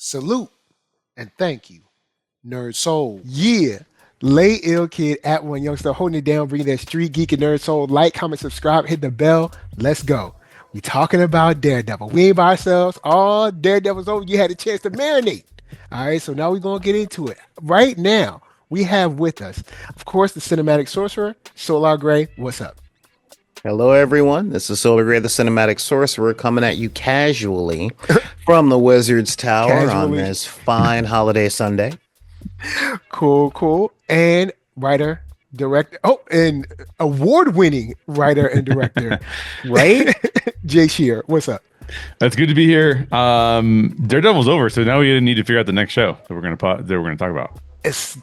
Salute and thank you, NERDSoul. Yeah. Lay Ill Kid at OneYoungsta holding it down, bringing that street geek and nerd soul. Like, comment, subscribe, hit the bell. Let's go. We talking about Daredevil. We ain't by ourselves. All Daredevil's over. You had a chance to marinate. All right, so now we're gonna get into it. Right now, we have with us, of course, the cinematic sorcerer, Solar Gray. What's up? Hello, everyone. This is Solar Gray, the Cinematic Sorcerer, coming at you casually from the Wizard's Tower on this fine holiday Sunday. Cool. And writer, director, and award-winning writer and director, right? Jay Shear, what's up? That's good to be here. Daredevil's over, so now we need to figure out the next show that we're gonna talk about. It's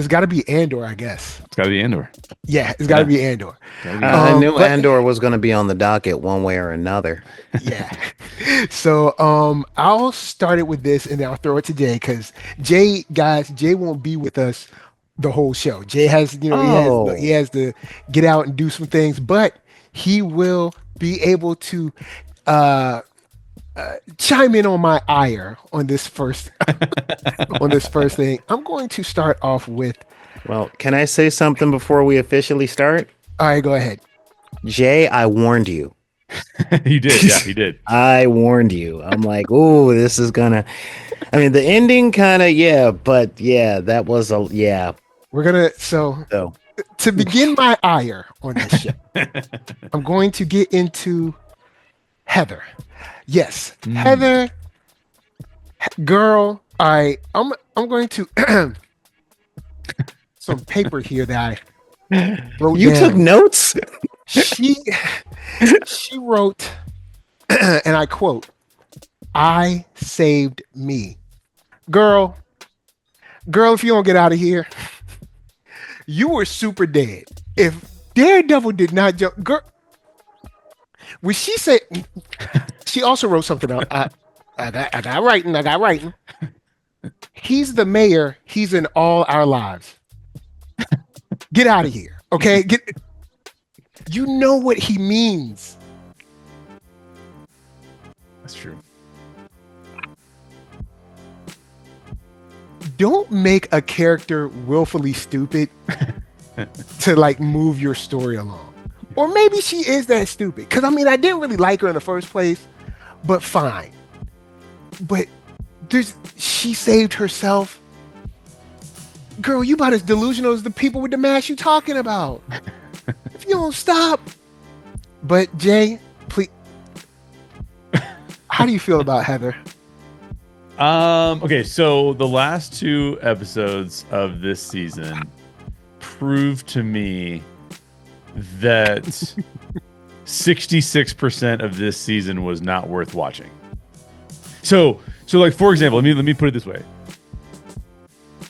got to be Andor, I guess. It's got to be Andor. Yeah, it's got to be Andor. I knew Andor was going to be on the docket one way or another. Yeah. So I'll start it with this, and then I'll throw it to Jay because Jay won't be with us the whole show. Jay has, he has to get out and do some things, but he will be able to chime in on my ire on this first thing. I'm going to start off with. Well, can I say something before we officially start? All right, go ahead. Jay, I warned you. You did, yeah, he did. I warned you. I'm like, oh, this is gonna. I mean, the ending kind of, but that was We're gonna to begin my ire on this show. I'm going to get into Heather. Yes, Heather, girl. I'm going to some paper here that I wrote. You took notes. She wrote, and I quote, "I saved me, girl. If you don't get out of here, you were super dead. If Daredevil did not jump, girl." When she said, she also wrote something else. I got writing. He's the mayor. He's in all our lives. Get out of here, okay? You know what he means. That's true. Don't make a character willfully stupid to move your story along. Or maybe she is that stupid. Because, I didn't really like her in the first place. But fine. But she saved herself. Girl, you about as delusional as the people with the mask you talking about. If you don't stop. But, Jay, please. How do you feel about Heather? Okay, so the last two episodes of this season proved to me that 66% of this season was not worth watching. So for example, let me put it this way.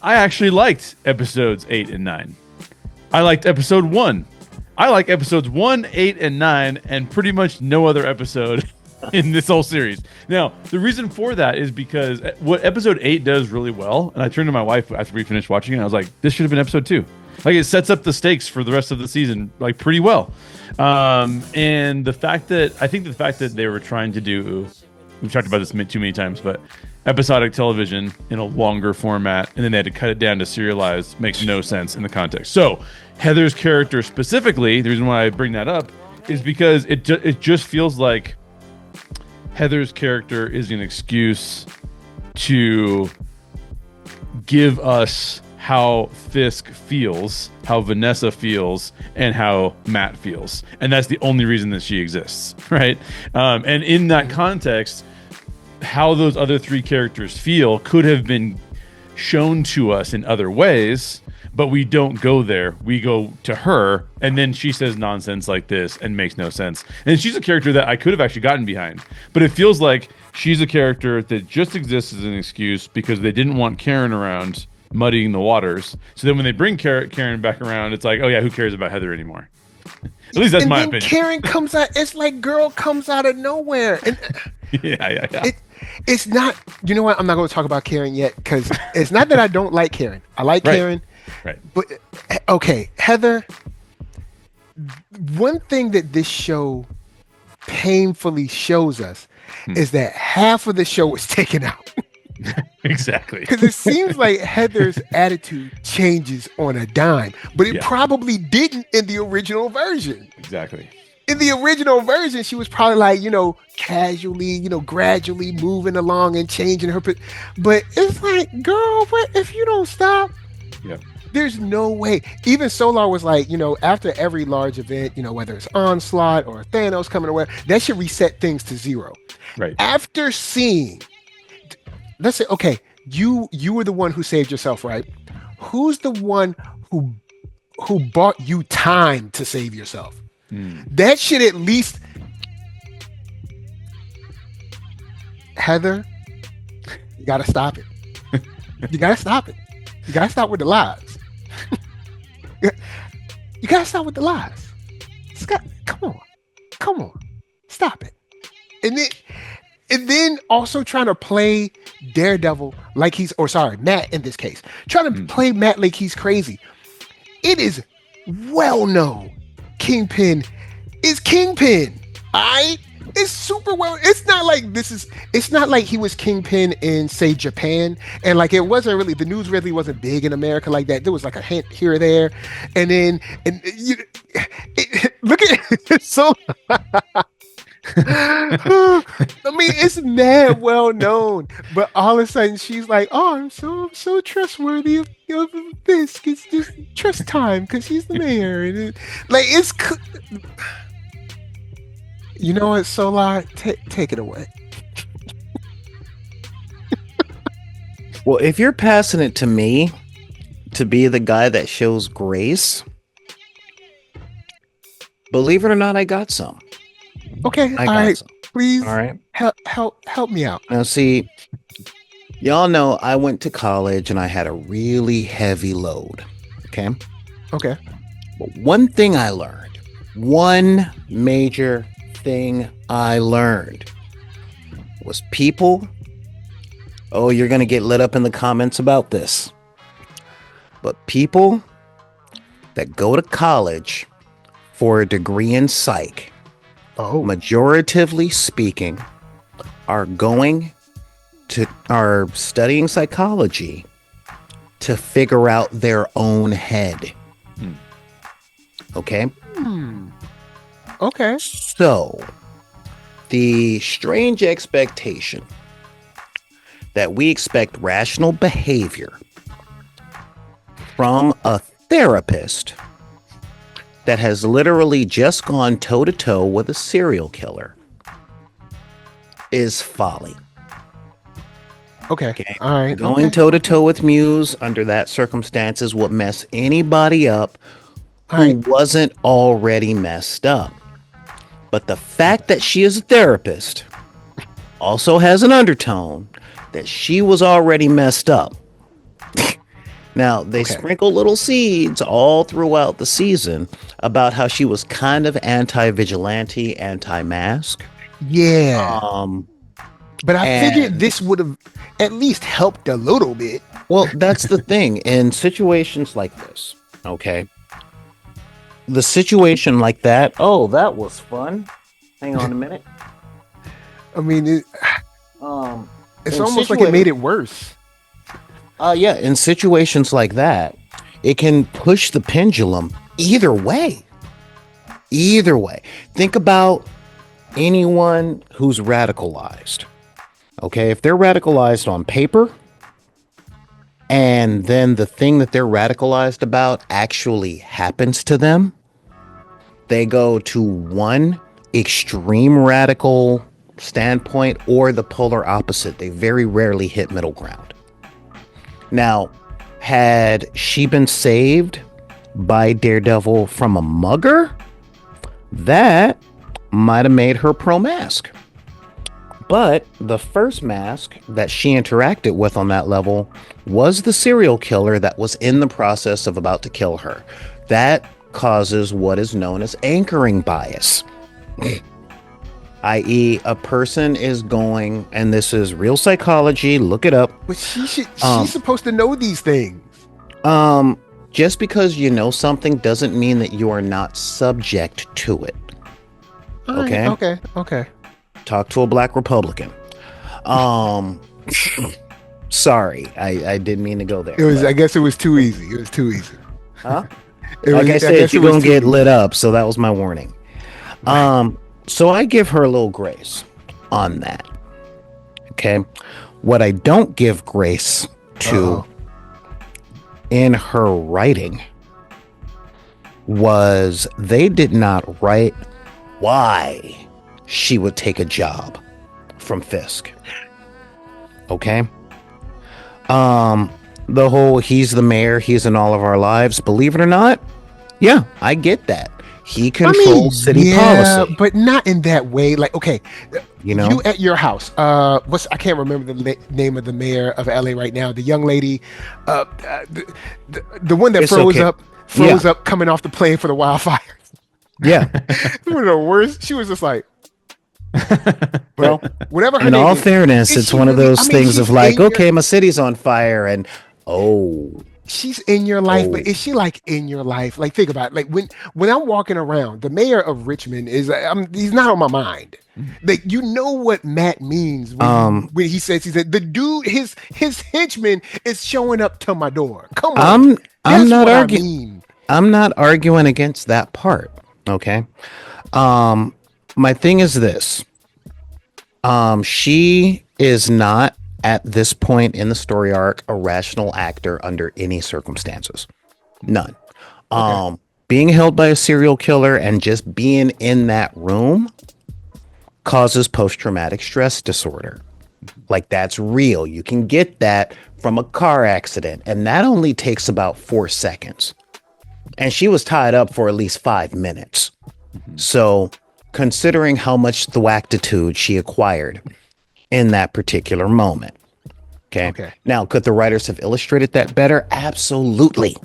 I actually liked episodes 8 and 9. I liked episode 1. I like episodes 1, 8, and 9, and pretty much no other episode in this whole series. Now, the reason for that is because what episode 8 does really well, and I turned to my wife after we finished watching it, and I was like, this should have been episode 2. It sets up the stakes for the rest of the season pretty well. And the fact that they were trying to do, we've talked about this too many times, but episodic television in a longer format, and then they had to cut it down to serialized, makes no sense in the context. So Heather's character specifically, the reason why I bring that up is because it just feels like Heather's character is an excuse to give us how Fisk feels, how Vanessa feels, and how Matt feels. And that's the only reason that she exists, right? And in that context, how those other three characters feel could have been shown to us in other ways, but we don't go there. We go to her, and then she says nonsense like this and makes no sense. And she's a character that I could have actually gotten behind, but it feels like she's a character that just exists as an excuse because they didn't want Karen around muddying the waters. So then when they bring Karen back around, it's like, oh yeah, who cares about Heather anymore? At least that's my opinion. Karen comes out, it's like girl comes out of nowhere. And yeah. It's not, you know what? I'm not going to talk about Karen yet because it's not that I don't like Karen. I like Karen. Right. But, okay, Heather, one thing that this show painfully shows us is that half of the show was taken out. Exactly. Because it seems like Heather's attitude changes on a dime, but it probably didn't in the original version. Exactly. In the original version, she was probably like, casually, gradually moving along and changing her. But it's like, girl, what if you don't stop? Yeah. There's no way. Even Solar was like, after every large event, whether it's Onslaught or Thanos coming away, that should reset things to zero. Right. After seeing, let's say, okay, you were the one who saved yourself, right? Who's the one who bought you time to save yourself? That should at least, Heather, you gotta stop it. You gotta stop it. You gotta stop with the lies. You gotta stop with the lies. Come on, stop it. And then also trying to play Daredevil like Matt in this case, trying to play Matt like he's crazy. It is well known Kingpin is Kingpin. Alright? It's super well. It's not like he was Kingpin in, say, Japan. And like it wasn't really, the news really wasn't big in America like that. There was like a hint here or there. And then look at it. So I mean, it's mad well known, but all of a sudden she's like, "Oh, I'm so trustworthy of Fisk. It's just trust time because he's the mayor." And it's you know what, Solar, take it away. Well, if you're passing it to me to be the guy that shows grace, believe it or not, I got some. Okay, all right. Please, all right. Help me out. Now, see, y'all know I went to college and I had a really heavy load. Okay. Okay. But one major thing I learned was people. Oh, you're gonna get lit up in the comments about this. But people that go to college for a degree in psych, majoritively speaking, are studying psychology to figure out their own head. Okay? Okay. So, the strange expectation that we expect rational behavior from a therapist that has literally just gone toe-to-toe with a serial killer is folly. Okay. All right. Going toe-to-toe with Muse under that circumstance is what mess anybody up who wasn't already messed up. But the fact that she is a therapist also has an undertone that she was already messed up. Now, they sprinkle little seeds all throughout the season about how she was kind of anti-vigilante, anti-mask. Yeah. But I figured this would have at least helped a little bit. Well, that's the thing. In situations like this, okay? The situation like that, that was fun. Hang on a minute. I mean, it's almost like it made it worse. Yeah, in situations like that, it can push the pendulum either way. Either way. Think about anyone who's radicalized. Okay, if they're radicalized on paper, and then the thing that they're radicalized about actually happens to them, they go to one extreme radical standpoint or the polar opposite. They very rarely hit middle ground. Now, had she been saved by Daredevil from a mugger, that might have made her pro-mask. But the first mask that she interacted with on that level was the serial killer that was in the process of about to kill her. That causes what is known as anchoring bias. I.e., a person is going, and this is real psychology, look it up. But she's supposed to know these things. Just because you know something doesn't mean that you are not subject to it. Okay? Okay. Talk to a black Republican. Sorry, I didn't mean to go there. It was. but- I guess it was too easy. It was too easy. huh? It Like was, I said, guess it you're was gonna too get easy. lit up, so that was my warning. So I give her a little grace on that. Okay. What I don't give grace to in her writing was they did not write why she would take a job from Fisk. Okay. The whole he's the mayor, he's in all of our lives. Believe it or not, yeah, I get that. He controls city policy. but not in that way. Like, okay, You know? you at your house. I can't remember the name of the mayor of LA right now. The young lady, the one that It's froze okay. up coming off the plane for the wildfires. Yeah. One of the worst. She was just like, Well, whatever her in name all is, fairness, is it's she one of really- those I mean, things she's of like, in your- okay, my city's on fire, and oh, she's in your life, but Oh. is she like in your life? Like, think about it. Like when I'm walking around, the mayor of Richmond he's not on my mind. Like, you know what Matt means when he says the dude, his henchman is showing up to my door. Come on, I'm That's not what arguing. I mean. I'm not arguing against that part. Okay. My thing is this. She is not at this point in the story arc a rational actor under any circumstances. None. Being held by a serial killer and just being in that room causes post-traumatic stress disorder. Like, that's real. You can get that from a car accident, and that only takes about 4 seconds. And she was tied up for at least 5 minutes. So, considering how much thwackitude she acquired in that particular moment. Okay. Now, could the writers have illustrated that better? Absolutely.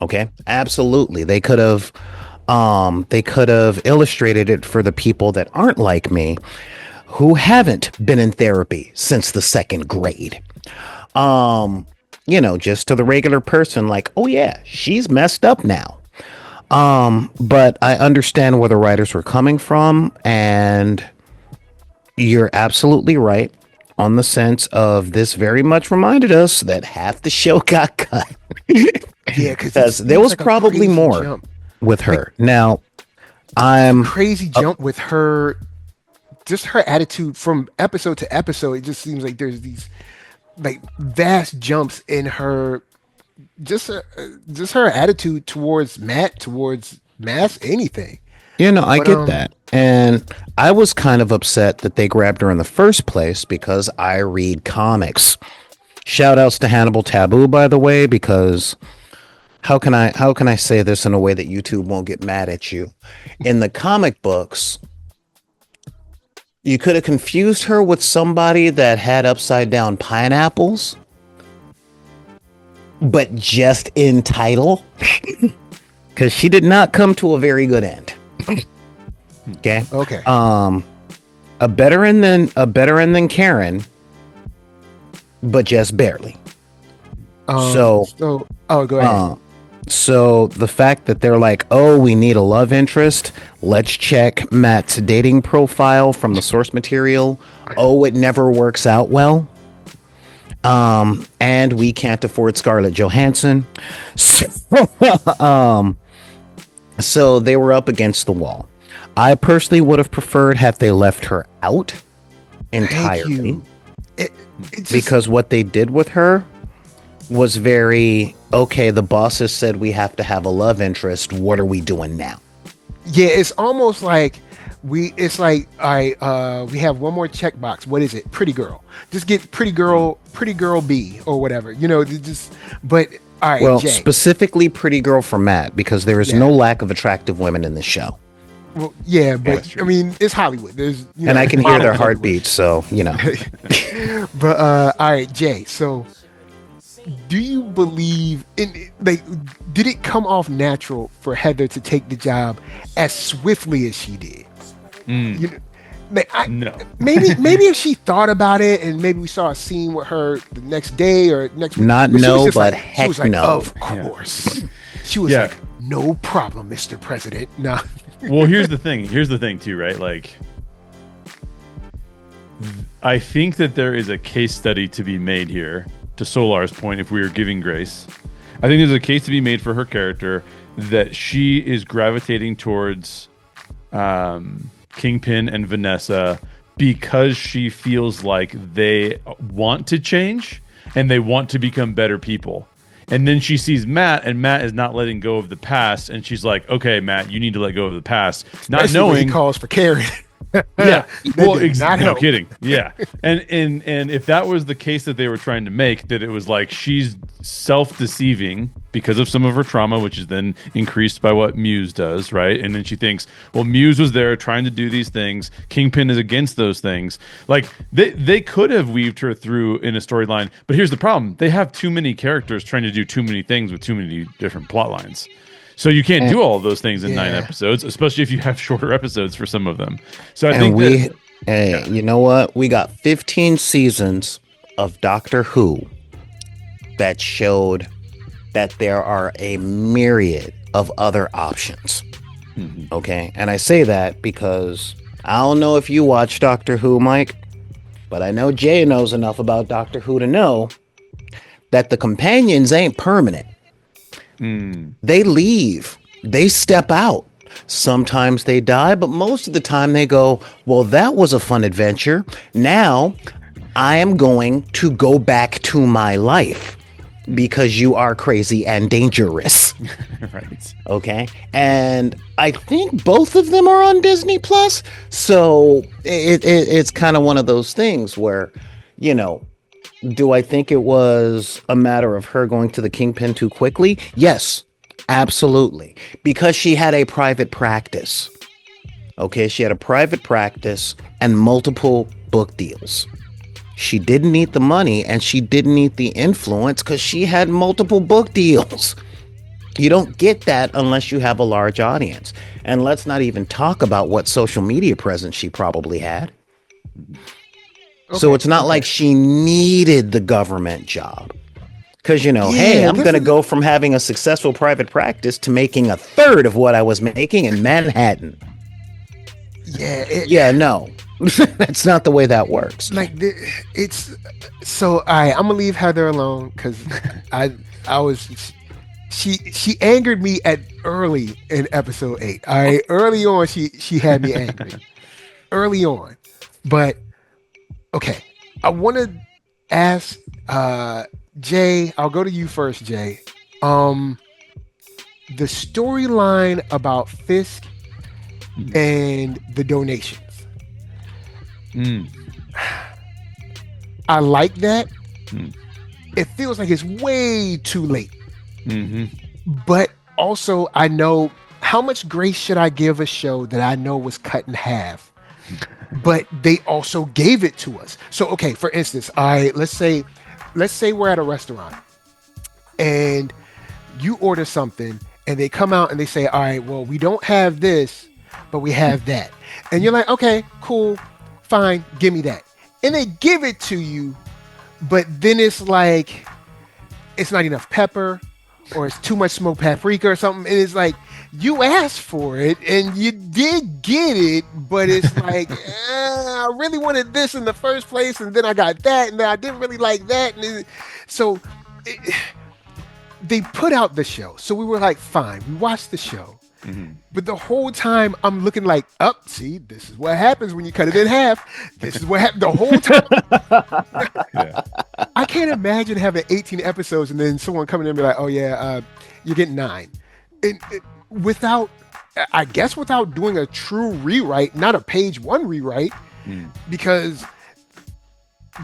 Okay. Absolutely. They could have illustrated it for the people that aren't like me, who haven't been in therapy since the 2nd grade. Just to the regular person, like, oh yeah, she's messed up now. But I understand where the writers were coming from, and you're absolutely right on the sense of this very much reminded us that half the show got cut. Yeah, because there was probably more with her. Now, crazy jump with her. Just her attitude from episode to episode. It just seems like there's these like vast jumps in her. Just her attitude towards Matt, towards Mass, anything. I get that. And I was kind of upset that they grabbed her in the first place because I read comics. Shout outs to Hannibal Taboo, by the way, because how can I say this in a way that YouTube won't get mad at you? In the comic books, you could have confused her with somebody that had upside down pineapples, but just in title, because she did not come to a very good end. Okay. A better end than Karen, but just barely. Go ahead. So the fact that they're like, oh, we need a love interest. Let's check Matt's dating profile from the source material. Oh, it never works out well. And we can't afford Scarlett Johansson. So they were up against the wall. I personally would have preferred had they left her out entirely. Because what they did with her was very, okay, the bosses said we have to have a love interest. What are we doing now? Yeah, it's almost like we have one more checkbox. What is it? Pretty girl. Just get pretty girl B or whatever. But all right, well, Jay. Specifically pretty girl for Matt, because there is no lack of attractive women in this show. Well, yeah, but I mean, it's Hollywood. There's and I can hear their heartbeats, so But all right, Jay. So, do you believe did it come off natural for Heather to take the job as swiftly as she did? No. Maybe if she thought about it and maybe we saw a scene with her the next day or next week. Not but no, she was but like, heck she was like, no. Of course. She was like, no problem, Mr. President. No. Well, here's the thing too, right? Like, I think that there is a case study to be made here, to Solar's point, if we are giving grace. I think there's a case to be made for her character that she is gravitating towards Kingpin and Vanessa because she feels like they want to change and they want to become better people. And then she sees Matt, and Matt is not letting go of the past, and she's like, "Okay, Matt, you need to let go of the past." Not Especially when knowing he calls for Karen. yeah, well, no help. kidding. Yeah, and if that was the case that they were trying to make, that it was like she's self-deceiving because of some of her trauma, which is then increased by what Muse does, right? And then she thinks, well, Muse was there trying to do these things. Kingpin is against those things. Like they could have weaved her through in a storyline, but here's the problem: they have too many characters trying to do too many things with too many different plot lines. So you can't do all of those things in 9 episodes, especially if you have shorter episodes for some of them. So I think you know what? We got 15 seasons of Doctor Who that showed that there are a myriad of other options. Mm-hmm. Okay. And I say that because I don't know if you watch Doctor Who, Mike, but I know Jay knows enough about Doctor Who to know that the companions ain't permanent. They leave. They step out. Sometimes they die, but most of the time they go, well, that was a fun adventure. Now I am going to go back to my life because you are crazy and dangerous. Right. Okay. And I think both of them are on Disney Plus. So it's kind of one of those things where, you know, do I think it was a matter of her going to the Kingpin too quickly? Yes, absolutely. Because she had a private practice. Okay, she had a private practice and multiple book deals. She didn't need the money and she didn't need the influence because she had multiple book deals. You don't get that unless you have a large audience. And let's not even talk about what social media presence she probably had. So it's not like she needed the government job. Because, you know, hey, I'm going to go from having a successful private practice to making a third of what I was making in Manhattan. No. That's not the way that works. Like, it's so I'm gonna leave Heather alone because I was she angered me at early in episode 8. All right, early on she had me angry early on, but okay, I want to ask Jay. I'll go to you first, Jay. The storyline about Fisk and the donations. I like that. It feels like it's way too late. But also, I know how much grace should I give a show that I know was cut in half, but they also gave it to us. So, okay, for instance, let's say we're at a restaurant and you order something and they come out and they say, all right, well, we don't have this, but we have that. And you're like, okay, cool, fine, give me that. And they give it to you, but then it's like, it's not enough pepper, or it's too much smoked paprika or something. And it's like, you asked for it and you did get it, but it's like, I really wanted this in the first place, and then I got that, and then I didn't really like that. And they put out the show. So we were like, fine, we watched the show. But the whole time I'm looking like, see, this is what happens when you cut it in half. This is what happened the whole time. I can't imagine having 18 episodes and then someone coming in and be like, oh yeah, you're getting 9. And without doing a true rewrite, not a page 1 rewrite, because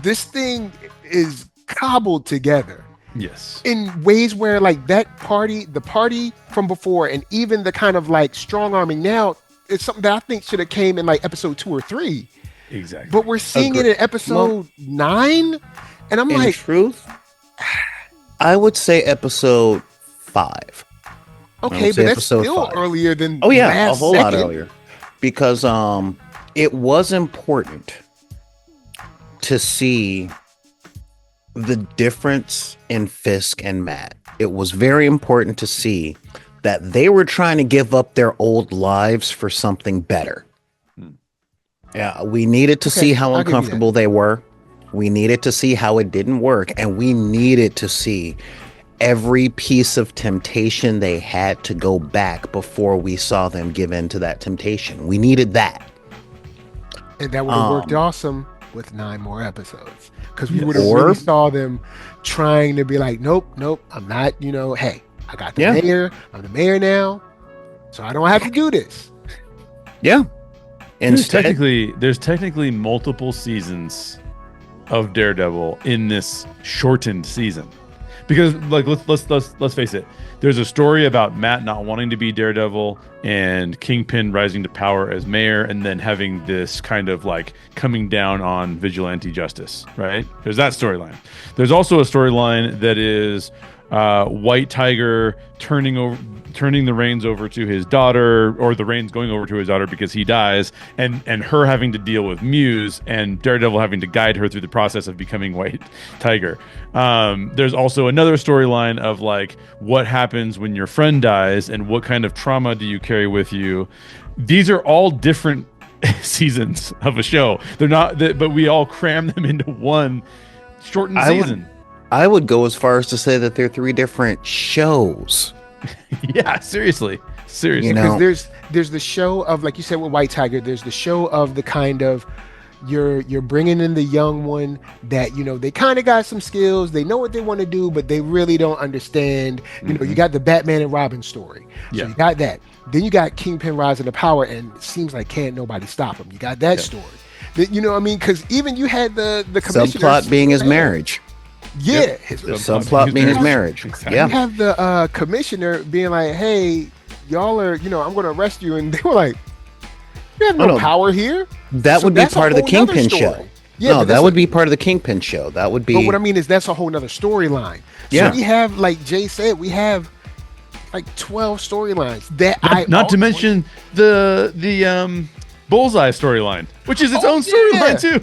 this thing is cobbled together. Yes. In ways where like the party from before, and even the kind of like strong arming now, it's something that I think should have came in like episode 2 or 3. Exactly. But we're seeing it in episode 9, and I'm like, truth, I would say episode 5. Okay, but that's still 5. Earlier than a whole lot earlier, because it was important to see the difference in Fisk and Matt. It was very important to see that they were trying to give up their old lives for something better. Yeah, we needed to Okay, see how I'll give you that. uncomfortable they were. We needed to see how it didn't work, and we needed to see every piece of temptation they had to go back before we saw them give in to that temptation. We needed that. And that would have worked awesome with 9 more episodes. Because we Yes. would have Or- really saw them trying to be like, nope, I'm not, hey, I got the Yeah. mayor. I'm the mayor now. So I don't have to do this. Yeah. There's Instead, technically multiple seasons of Daredevil in this shortened season. Because like let's face it, there's a story about Matt not wanting to be Daredevil and Kingpin rising to power as mayor, and then having this kind of like coming down on vigilante justice, right? There's that storyline. There's also a storyline that is White Tiger turning the reins over to his daughter, or the reins going over to his daughter because he dies, and her having to deal with Muse, and Daredevil having to guide her through the process of becoming White Tiger. There's also another storyline of like what happens when your friend dies and what kind of trauma do you carry with you. These are all different seasons of a show. They're not, but we all cram them into one shortened season. I would go as far as to say that they're 3 different shows. Yeah, seriously. You know, Because there's the show of, like you said with White Tiger, there's the show of the kind of you're bringing in the young one that they kind of got some skills, they know what they want to do, but they really don't understand. You got the Batman and Robin story, so you got that. Then you got Kingpin rising to power, and it seems like can't nobody stop him. You got that story. You know what I mean? Because even you had the commissioner subplot being his marriage. Yeah, Yep. his The subplot being his marriage. Exactly. Yeah. You have the commissioner being like, "Hey, y'all are, I'm going to arrest you," and they were like, "You have no power here." That So would be that's a part of the whole nother Kingpin story. show. Yeah, No, but that that's would be part of the Kingpin show. That would be. But what I mean is that's a whole nother storyline. Yeah. So we have, like Jay said, we have like 12 storylines that Not to mention the Bullseye storyline, which is its own storyline too.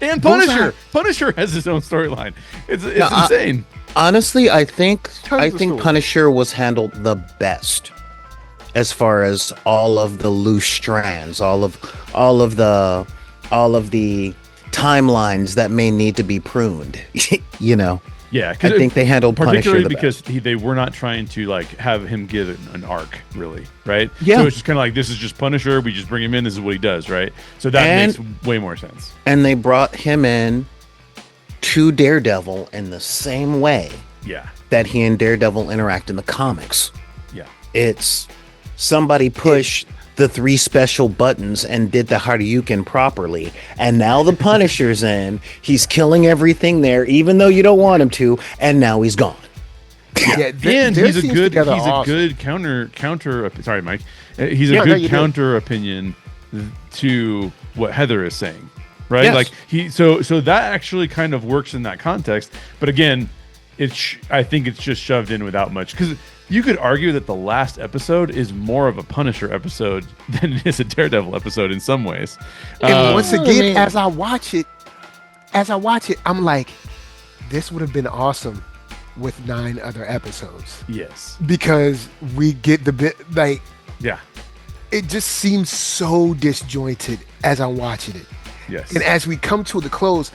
And Punisher. Punisher has his own storyline. It's insane. Honestly, I think Tons of stories. Punisher was handled the best as far as all of the loose strands, all of the timelines that may need to be pruned. Yeah, I think they handled Punisher particularly the because best. they were not trying to like have him give an arc, really, right? Yeah. So it's just kind of like, this is just Punisher. We just bring him in. This is what he does, right? So that makes way more sense. And they brought him in to Daredevil in the same way Yeah, that he and Daredevil interact in the comics. yeah. It's somebody pushed the 3 special buttons and did the Hadouken properly, and now the Punisher's in. He's killing everything there, even though you don't want him to, and now he's gone. Yeah, And their he's a scenes good together are awesome. counter. Sorry, Mike. He's a Yeah, no, good you do. counter opinion to what Heather is saying, right? Yes. Like so that actually kind of works in that context. But again, I think it's just shoved in without much, because you could argue that the last episode is more of a Punisher episode than it is a Daredevil episode in some ways. And once I again, mean- as I watch it, I'm like, this would have been awesome with 9 other episodes, Yes. because we get the bit, like, Yeah. it just seems so disjointed as I'm watching it. Yes. And as we come to the close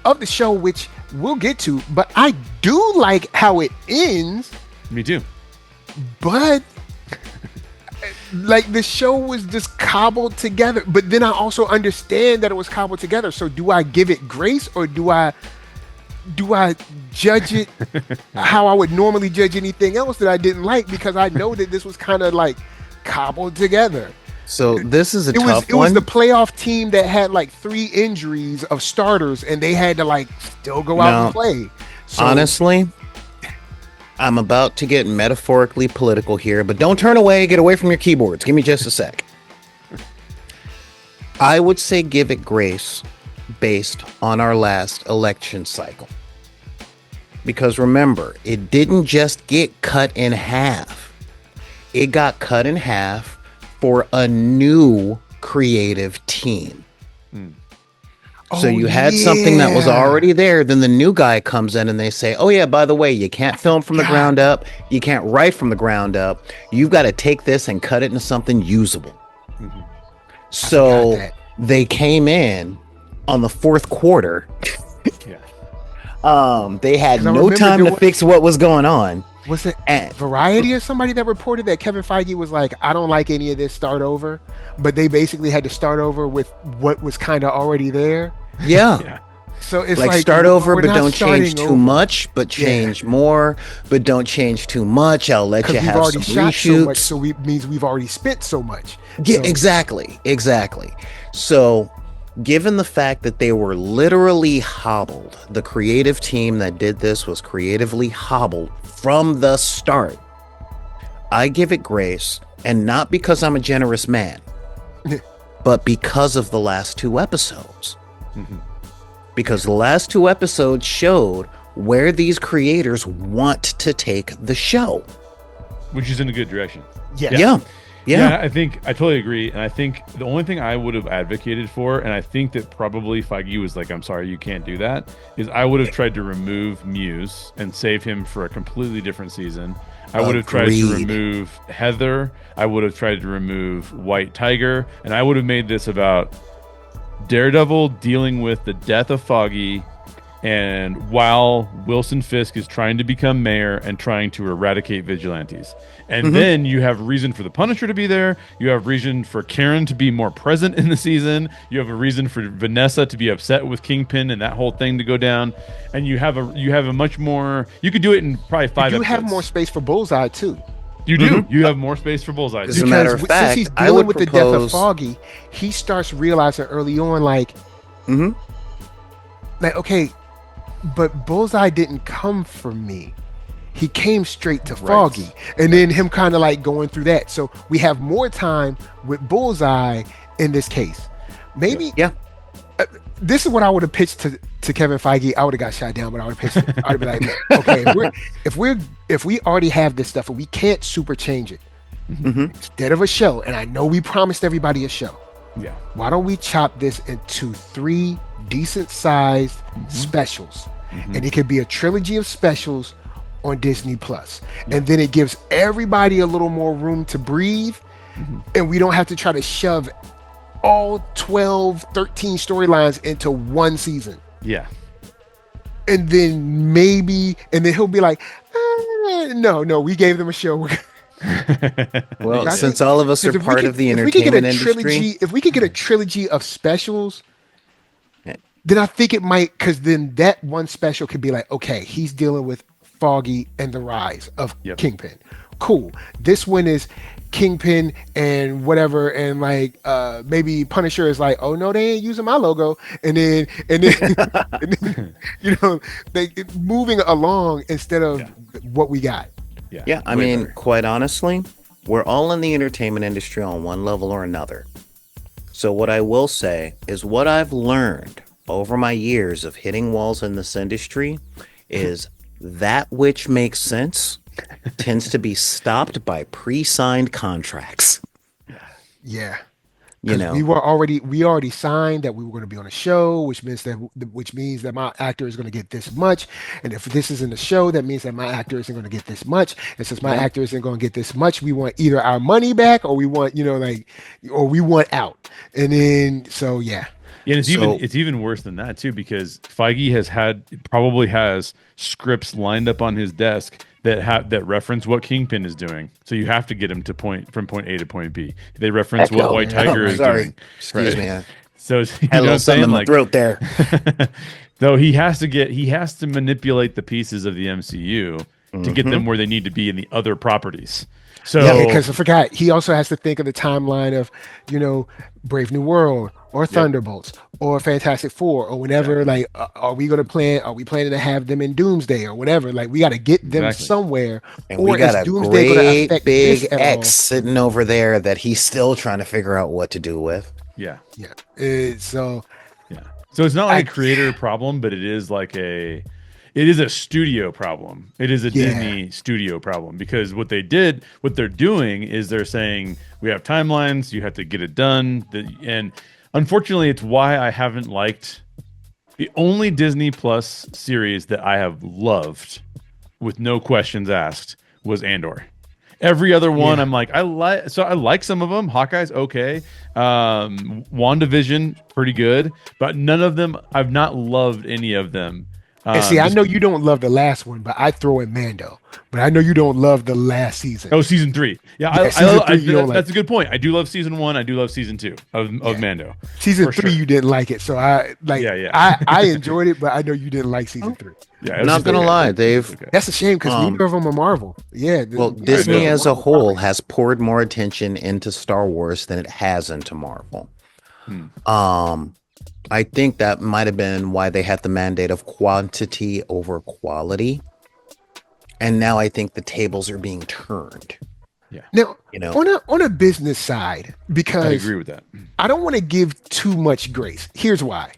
of the show, which we'll get to, but I do like how it ends, Me too. but like the show was just cobbled together. But then I also understand that it was cobbled together. So do I give it grace, or do I judge it how I would normally judge anything else that I didn't like, because I know that this was kind of like cobbled together. So this is a It tough was one. the playoff team that had like 3 injuries of starters, and they had to like still go out and No. play. So, Honestly, I'm about to get metaphorically political here, but don't turn away. Get away from your keyboards. Give me just a sec. I would say give it grace based on our last election cycle. Because remember, it didn't just get cut in half. It got cut in half for a new creative team. So you had something that was already there, then the new guy comes in and they say, oh yeah, by the way, you can't film from the ground up, you can't write from the ground up, you've got to take this and cut it into something usable. So they came in on the fourth quarter. Yeah. They had 'Cause I no remember time there to fix what was going on. Was it And Variety or somebody that reported that Kevin Feige was like, I don't like any of this, start over. But they basically had to start over with what was kind of already there. yeah. Yeah. So it's Like like start over, we're but not don't change starting too over. much, but change more, but don't change too much. I'll let Because you we've have already some shot so much, reshoots. so it means we've already spent so much. Yeah, So, exactly. So, given the fact that they were literally hobbled, the creative team that did this was creatively hobbled from the start. I give it grace, and not because I'm a generous man, but because of the last two episodes. Mhm. Because the last two episodes showed where these creators want to take the show. Which is in a good direction. yes. Yeah. I think I totally agree. And I think the only thing I would have advocated for, and I think that probably Feige was like, I'm sorry, you can't do that, is I would have tried to remove Muse and save him for a completely different season. I would have tried to Agreed. remove Heather. I would have tried to remove White Tiger. And I would have made this about Daredevil dealing with the death of Foggy, and while Wilson Fisk is trying to become mayor and trying to eradicate vigilantes. And then you have reason for the Punisher to be there. You have reason for Karen to be more present in the season. You have a reason for Vanessa to be upset with Kingpin and that whole thing to go down. And you have a much more. You could do it in probably 5 You episodes. have more space for Bullseye too. You do. You have more space for Bullseye. As a matter of Since fact, he's I dealing would with the death of propose- Foggy, he starts realizing early on, like, okay, but Bullseye didn't come for me. He came straight to Foggy, and then him kind of like going through that. So we have more time with Bullseye in this case. Maybe Yeah. this is what I would have pitched to Kevin Feige. I would have got shot down, but I would have pitched. I'd be like, okay, if we already have this stuff and we can't super change it instead of a show, and I know we promised everybody a show. Yeah. Why don't we chop this into 3 decent sized specials, and it could be a trilogy of specials on Disney Plus, and then it gives everybody a little more room to breathe, and we don't have to try to shove all 12 13 storylines into one season. Yeah. And then he'll be like, no, we gave them a show. Well, I since think- all of us are Because part of the if we could get a entertainment industry, trilogy, if we could get a trilogy of specials, Yeah. then I think it might, because then that one special could be like, okay, he's dealing with Foggy and the rise of Kingpin. Cool. This one is Kingpin and whatever, and like maybe Punisher is like, oh no, they ain't using my logo, and then and then they moving along instead of what we got. yeah, I mean, quite honestly, we're all in the entertainment industry on one level or another. So what I will say is what I've learned over my years of hitting walls in this industry is that which makes sense tends to be stopped by pre-signed contracts. Yeah. You know, we already signed that we were going to be on a show, which means that my actor is going to get this much, and if this isn't a show, that means that my actor isn't going to get this much, and since my actor isn't going to get this much, we want either our money back or we want or we want out, and then yeah. Yeah, and it's even worse than that too, because Feige probably has scripts lined up on his desk that reference what Kingpin is doing. So you have to get him from point A to point B. They reference what White Tiger is doing. Excuse me. So Had a little something in my throat there. So he has to manipulate the pieces of the MCU to get them where they need to be in the other properties. So Yeah, because I forgot, he also has to think of the timeline of, Brave New World or Thunderbolts or Fantastic Four or whenever. Like, are we planning to have them in Doomsday or whatever? Like, we got to get them somewhere. And or we got is a Doomsday gonna great affect big this at X all? sitting over there that he's still trying to figure out what to do with. yeah. Yeah. So So it's not like a creator problem, but it is a studio problem. It is a Disney studio problem, because what they're doing is they're saying we have timelines, you have to get it done. And unfortunately, it's why I haven't liked the only Disney Plus series that I have loved with no questions asked was Andor. Every other one, Yeah. I'm like, I like some of them. Hawkeye's okay. WandaVision, pretty good, but none of them. I've not loved any of them. And see, I Just know you don't love the last one, but I throw in Mando. But I know you don't love the last season. Oh, season 3. Yeah, Yeah, season 3 you don't that's like. a good point. I do love season 1. I do love season 2 of Yeah. Mando. Season For 3 sure. you didn't like it, so I like. Yeah. I enjoyed it, but I know you didn't like season 3. Yeah, it I'm was not just gonna okay. lie, It's Dave. okay. That's a shame because Um, neither of them are Marvel. Yeah. Well, neither Disney of as them a are whole Marvel. has poured more attention into Star Wars than it has into Marvel. Hmm. I think that might have been why they had the mandate of quantity over quality. And now I think the tables are being turned. Now, You know, on a business side, I because agree with that. I don't want to give too much grace. Here's why.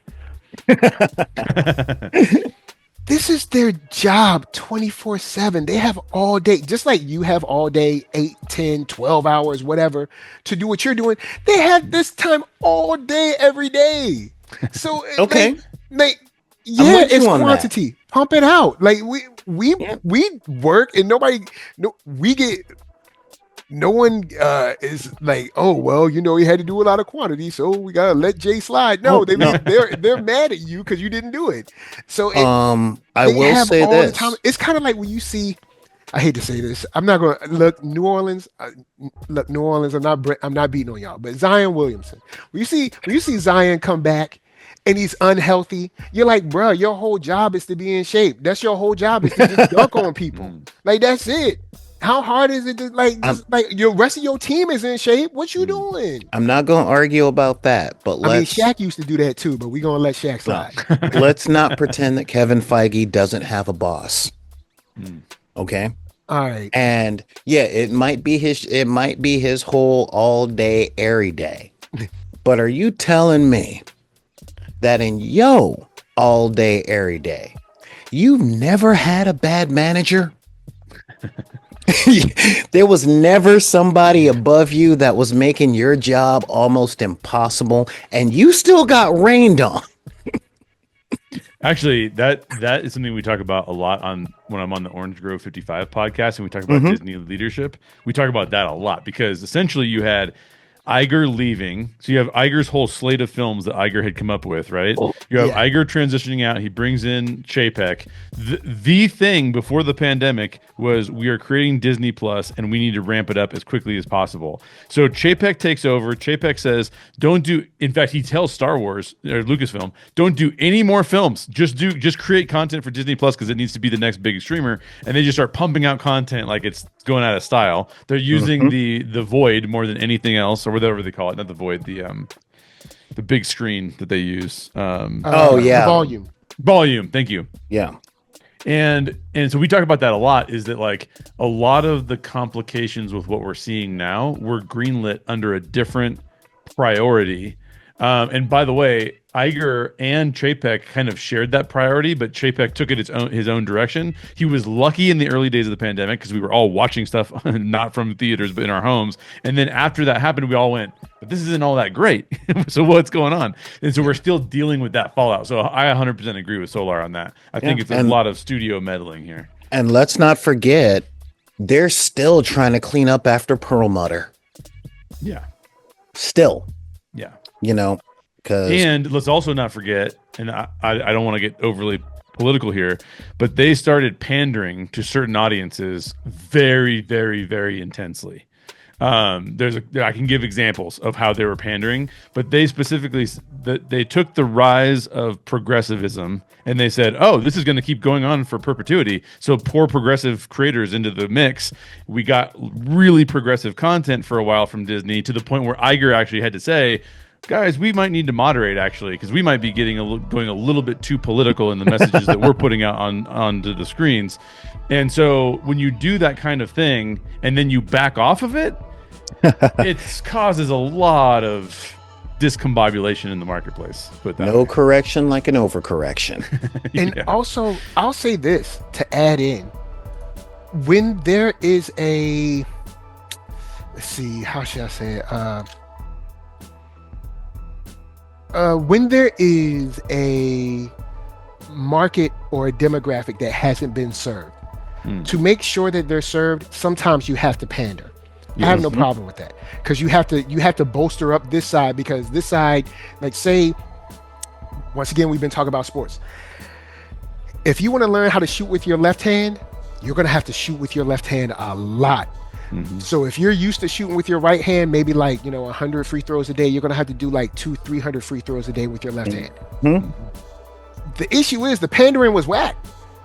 This is their job 24/7. They have all day, just like you have all day, 8, 10, 12 hours, whatever, to do what you're doing. They have this time all day, every day. So, Okay. like, I'm yeah, with you it's on that. quantity. Pump it out. Like we Yeah. we work and we get no one is like, oh well, he had to do a lot of quantity, so we gotta let Jay slide. No, Oh, they no. they're mad at you because you didn't do it. So I they will have say all the this. time. It's kind of like when you see. I hate to say this. I'm not gonna look New Orleans. Look, New Orleans. I'm not beating on y'all, but Zion Williamson. When you see Zion come back and he's unhealthy, you're like, bro, your whole job is to be in shape. That's your whole job is to just dunk on people. Like that's it. How hard is it to like your rest of your team is in shape? What you doing? I'm not going to argue about that, but I mean, let's Shaq used to do that too, but we're gonna let Shaq slide. let's not pretend that Kevin Feige doesn't have a boss. Okay? All right. And yeah, it might be his whole all day every day. But are you telling me that in yo all day every day, you've never had a bad manager? There was never somebody above you that was making your job almost impossible, and you still got rained on. Actually, that is something we talk about a lot when I'm on the Orange Grove 55 podcast, and we talk about Disney leadership. We talk about that a lot because essentially you had Iger leaving, so you have Iger's whole slate of films that Iger had come up with, right? You have Iger transitioning out. He brings in Chapek. The thing before the pandemic was we are creating Disney Plus, and we need to ramp it up as quickly as possible. So Chapek takes over. Chapek says, "Don't do." In fact, he tells Star Wars or Lucasfilm, "Don't do any more films. Just create content for Disney Plus because it needs to be the next big streamer." And they just start pumping out content like it's going out of style. They're using the Void more than anything else, or whatever they call it. Not the Void, the big screen that they use. The Volume. Thank you. Yeah. And so we talk about that a lot, is that like a lot of the complications with what we're seeing now were greenlit under a different priority. And by the way, Iger and Chapek kind of shared that priority, but Chapek took it his own direction. He was lucky in the early days of the pandemic because we were all watching stuff not from theaters but in our homes. And then after that happened, we all went, but this isn't all that great. So what's going on? And so we're still dealing with that fallout. So I 100% agree with Solar on that. I think it's a lot of studio meddling here. And let's not forget, they're still trying to clean up after Perlmutter. Yeah. Still. Yeah. And let's also not forget, and I don't want to get overly political here, but they started pandering to certain audiences very, very, very intensely. I can give examples of how they were pandering, but they specifically they took the rise of progressivism and they said, "Oh, this is going to keep going on for perpetuity." So pour progressive creators into the mix. We got really progressive content for a while from Disney to the point where Iger actually had to say, "Guys, we might need to moderate actually, because we might be going a little bit too political in the messages that we're putting out onto the screens." And so when you do that kind of thing and then you back off of it, it causes a lot of discombobulation in the marketplace. No correction like an overcorrection. And also, I'll say this to add in: when there is a, let's see, how should I say it? When there is a market or a demographic that hasn't been served, to make sure that they're served, sometimes you have to pander. I have no problem with that, because you have to bolster up this side, because this side, like, say, once again, we've been talking about sports. If you want to learn how to shoot with your left hand, you're going to have to shoot with your left hand a lot. So if you're used to shooting with your right hand, maybe like, 100 free throws a day, you're going to have to do like 200-300 free throws a day with your left hand. The issue is the pandering was whack.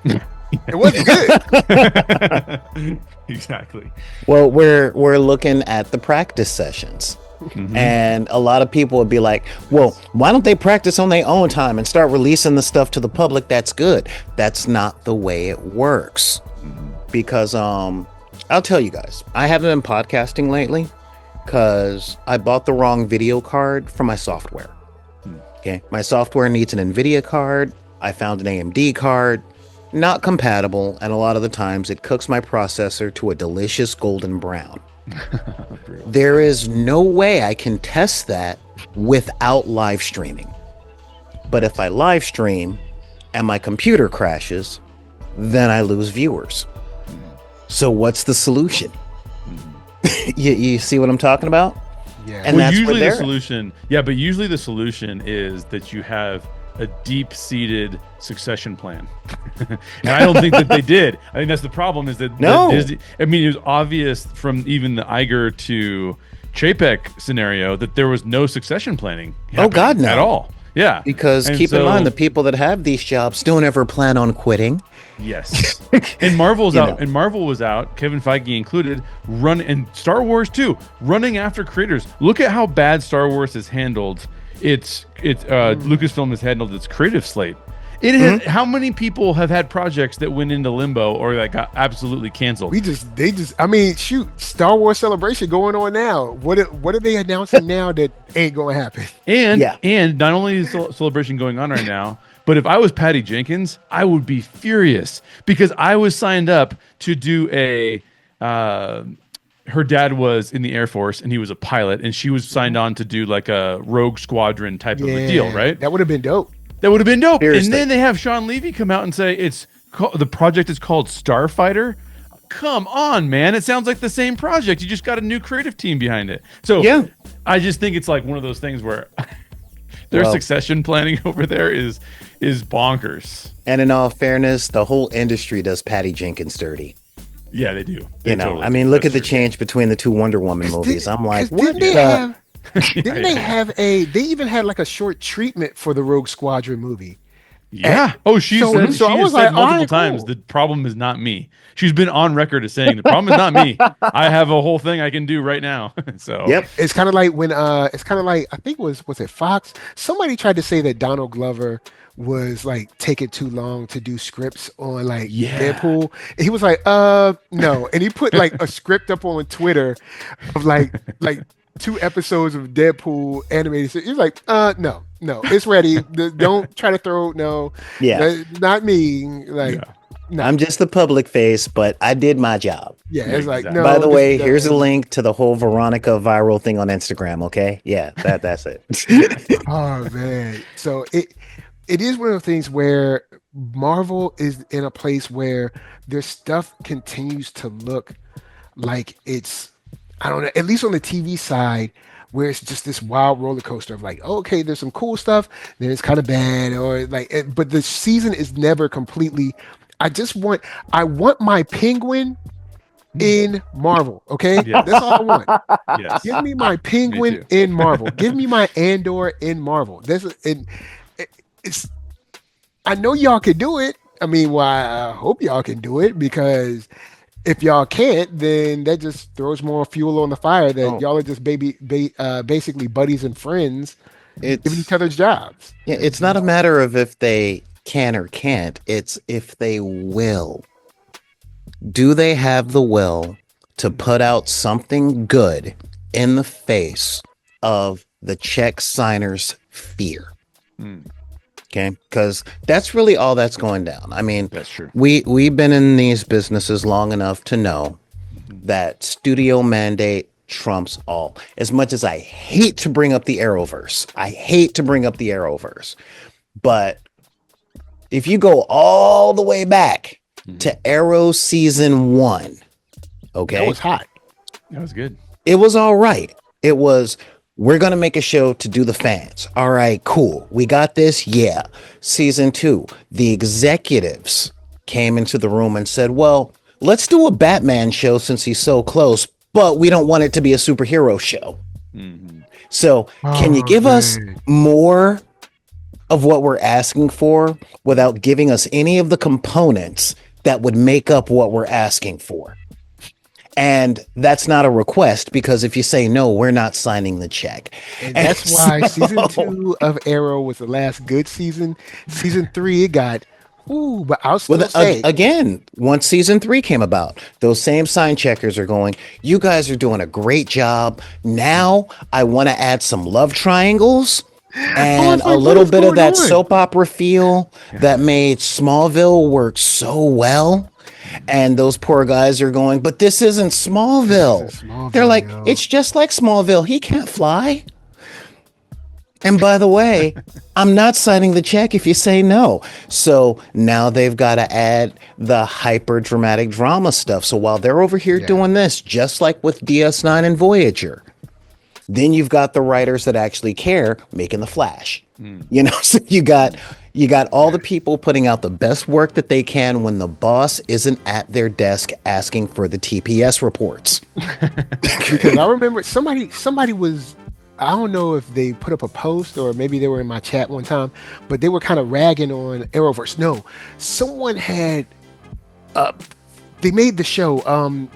It wasn't good. Exactly. Well, we're looking at the practice sessions. And a lot of people would be like, well, why don't they practice on their own time and start releasing the stuff to the public? That's good. That's not the way it works. Because I'll tell you guys, I haven't been podcasting lately because I bought the wrong video card for my software. Okay, my software needs an NVIDIA card. I found an AMD card. Not compatible, and a lot of the times it cooks my processor to a delicious golden brown. There is no way I can test that without live streaming. But if I live stream and my computer crashes, then I lose viewers. So what's the solution? You see what I'm talking about? Yeah. And Well, that's usually where the solution, but usually the solution is that you have a deep-seated succession plan. And I don't think that they did. I think that's the problem, is that No. Disney, I mean, it was obvious from even the Iger to Chapek scenario that there was no succession planning Oh, God, no. at all. Yeah. Because And keep in so- mind, the people that have these jobs don't ever plan on quitting. Yes. And Marvel's You out, know. and Marvel was out, Kevin Feige included, and Star Wars too, running after creators. Look at how bad Star Wars has handled Lucasfilm has handled its creative slate. It has, how many people have had projects that went into limbo or that got absolutely canceled? I mean, shoot, Star Wars Celebration going on now. What are they announcing now that ain't going to happen? And not only is Celebration going on right now, but if I was Patty Jenkins, I would be furious, because I was signed up to do her dad was in the Air Force and he was a pilot, and she was signed on to do like a Rogue Squadron type of a deal, right? That would have been dope. That would have been dope. Seriously. And then they have Sean Levy come out and say the project is called Starfighter. Come on, man. It sounds like the same project. You just got a new creative team behind it. So Yeah. I just think it's like one of those things where their succession planning over there is bonkers. And in all fairness, the whole industry does Patty Jenkins dirty. Yeah, they do. You know, I mean, look at the change between the two Wonder Woman movies. I'm like, Didn't they what? they even had like a short treatment for the Rogue Squadron movie? Yeah. Oh, she So- said, so I she has was said like, multiple all right, times, cool. the problem is not me. She's been on record as saying the problem is not me. I have a whole thing I can do right now. So Yep. It's kind of like when I think was it Fox? Somebody tried to say that Donald Glover was like taking too long to do scripts on like Deadpool. And he was like, no. And he put like a script up on Twitter of like 2 episodes of Deadpool animated. He was like, no, it's ready. Don't try to throw Yeah. not me. Like, no. I'm just the public face, but I did my job. Yeah, it's like, Exactly. no. By the this way, is here's a done. link to the whole Veronica viral thing on Instagram. Okay, yeah, that's it. Oh man. So it is one of the things where Marvel is in a place where their stuff continues to look like it's, I don't know, at least on the TV side, where it's just this wild roller coaster of like, okay, there's some cool stuff, then it's kind of bad, or like, but the season is never completely. I want my Penguin in Marvel. Okay, Yeah. that's all I want. yes. Give me my Penguin too. in Marvel. Give me my Andor in Marvel. It's. I know y'all can do it. I mean, well, I hope y'all can do it, because if y'all can't, then that just throws more fuel on the fire that y'all are just basically buddies and friends giving each other jobs. Yeah, it's not a matter of if they can or can't. It's if they will. Do they have the will to put out something good in the face of the check signer's fear? Okay, because that's really all that's going down. I mean, That's true. We've been in these businesses long enough to know that studio mandate trumps all. As much as I hate to bring up the Arrowverse, but if you go all the way back to Arrow season 1. Okay. That was hot. That was good. It was all right. It was, we're going to make a show to do the fans. All right, cool. We got this. Yeah. Season 2, the executives came into the room and said, well, let's do a Batman show since he's so close, but we don't want it to be a superhero show. So can you give us more of what we're asking for without giving us any of the components that would make up what we're asking for? And that's not a request, because if you say no, we're not signing the check. And that's why season 2 of Arrow was the last good season. Season 3, it got, but I'll still say. Again, once season 3 came about, those same sign checkers are going, you guys are doing a great job. Now I want to add some love triangles and a little bit of that soap opera feel that made Smallville work so well. And those poor guys are going, but this isn't Smallville. They're like, it's just like Smallville. He can't fly. And by the way, I'm not signing the check if you say no. So now they've got to add the hyper dramatic drama stuff. So while they're over here doing this, just like with DS9 and Voyager, then you've got the writers that actually care making the Flash. You know, so you got all the people putting out the best work that they can when the boss isn't at their desk asking for the TPS reports. Because I remember somebody was, I don't know if they put up a post or maybe they were in my chat one time, but they were kind of ragging on Arrowverse. No, someone had they made the show,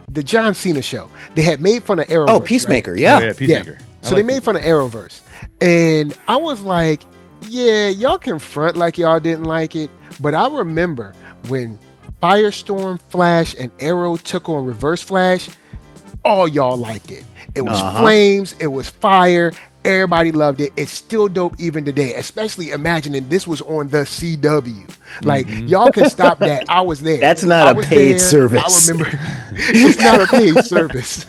the John Cena show. They had made fun of Arrowverse. Oh, Peacemaker, right? yeah. Peacemaker. Yeah. So they made fun of Arrowverse. And I was like, yeah, y'all can front like y'all didn't like it. But I remember when Firestorm, Flash, and Arrow took on Reverse Flash, all y'all liked it. It was flames, it was fire, everybody loved it. It's still dope even today, especially imagining this was on the CW. Like, y'all can stop that. I was there. That's not a paid service. I remember it's not a paid service.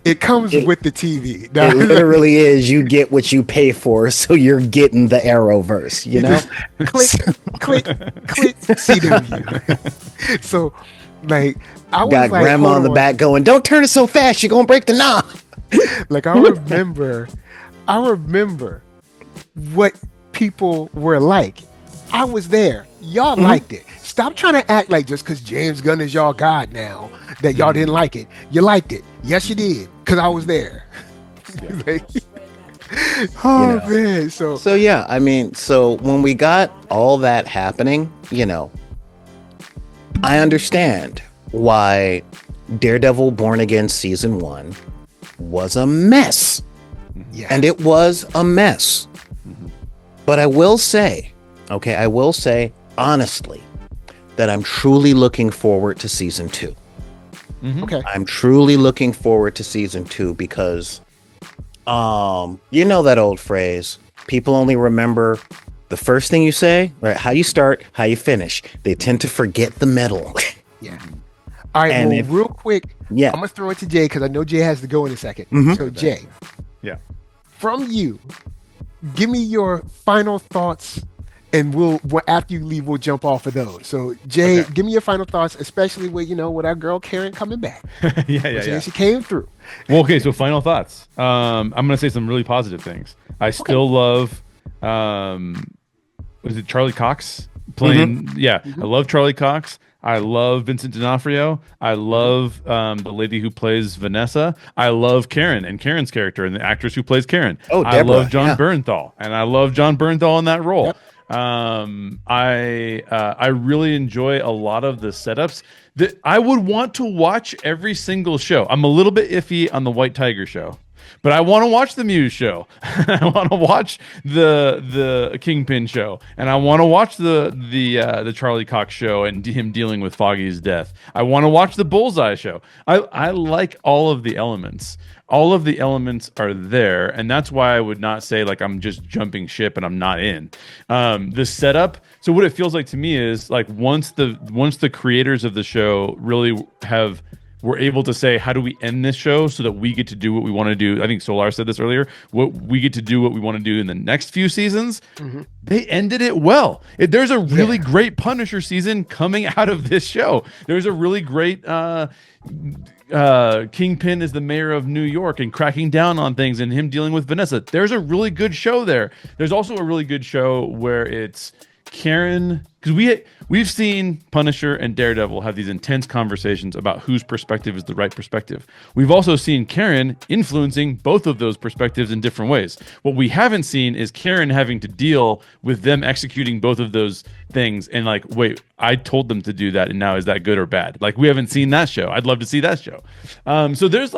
It comes with the TV. It literally is. You get what you pay for, so you're getting the Arrowverse, you know? click, CW. So, like, I was got like, grandma on the back going, don't turn it so fast, you're gonna break the knob. Like, I remember what people were like. I was there. Y'all liked it. Stop trying to act like just because James Gunn is y'all god now that y'all didn't like it. You liked it. Yes, you did. Because I was there. Man. So yeah, I mean, so when we got all that happening, you know, I understand why Daredevil Born Again season 1 was a mess. Yeah. And it was a mess. But I will say honestly that I'm truly looking forward to season 2. Okay. I'm truly looking forward to season 2 because you know that old phrase, people only remember the first thing you say, right? How you start, how you finish. They tend to forget the middle. Yeah. All right, And well, real quick, I'm going to throw it to Jay because I know Jay has to go in a second. So, Jay, from you, give me your final thoughts, and we'll after you leave, we'll jump off of those. So, Jay, give me your final thoughts, especially with our girl Karen coming back. She came through. Well, okay, so final thoughts. I'm going to say some really positive things. I still love, was it Charlie Cox playing? I love Charlie Cox. I love Vincent D'Onofrio. I love the lady who plays Vanessa. I love Karen and Karen's character and the actress who plays Karen. Oh, Deborah, I love John Bernthal, and I love John Bernthal in that role. Yep. I really enjoy a lot of the setups that I would want to watch every single show. I'm a little bit iffy on the White Tiger show, but I want to watch the Muse show. I want to watch the Kingpin show, and I want to watch the Charlie Cox show and him dealing with Foggy's death. I want to watch the Bullseye show. I like all of the elements. All of the elements are there, and that's why I would not say like I'm just jumping ship and I'm not in. The setup. So what it feels like to me is like once the creators of the show really have we're able to say, how do we end this show so that we get to do what we want to do? I think Solar said this earlier. What we get to do what we want to do in the next few seasons. They ended it well. There's a really great Punisher season coming out of this show. There's a really great Kingpin is the mayor of New York and cracking down on things and him dealing with Vanessa. There's a really good show there. There's also a really good show where it's Karen, because we've seen Punisher and Daredevil have these intense conversations about whose perspective is the right perspective. We've also seen Karen influencing both of those perspectives in different ways. What we haven't seen is Karen having to deal with them executing both of those things and like, wait, I told them to do that, and now is that good or bad? Like, we haven't seen that show. I'd love to see that show. So there's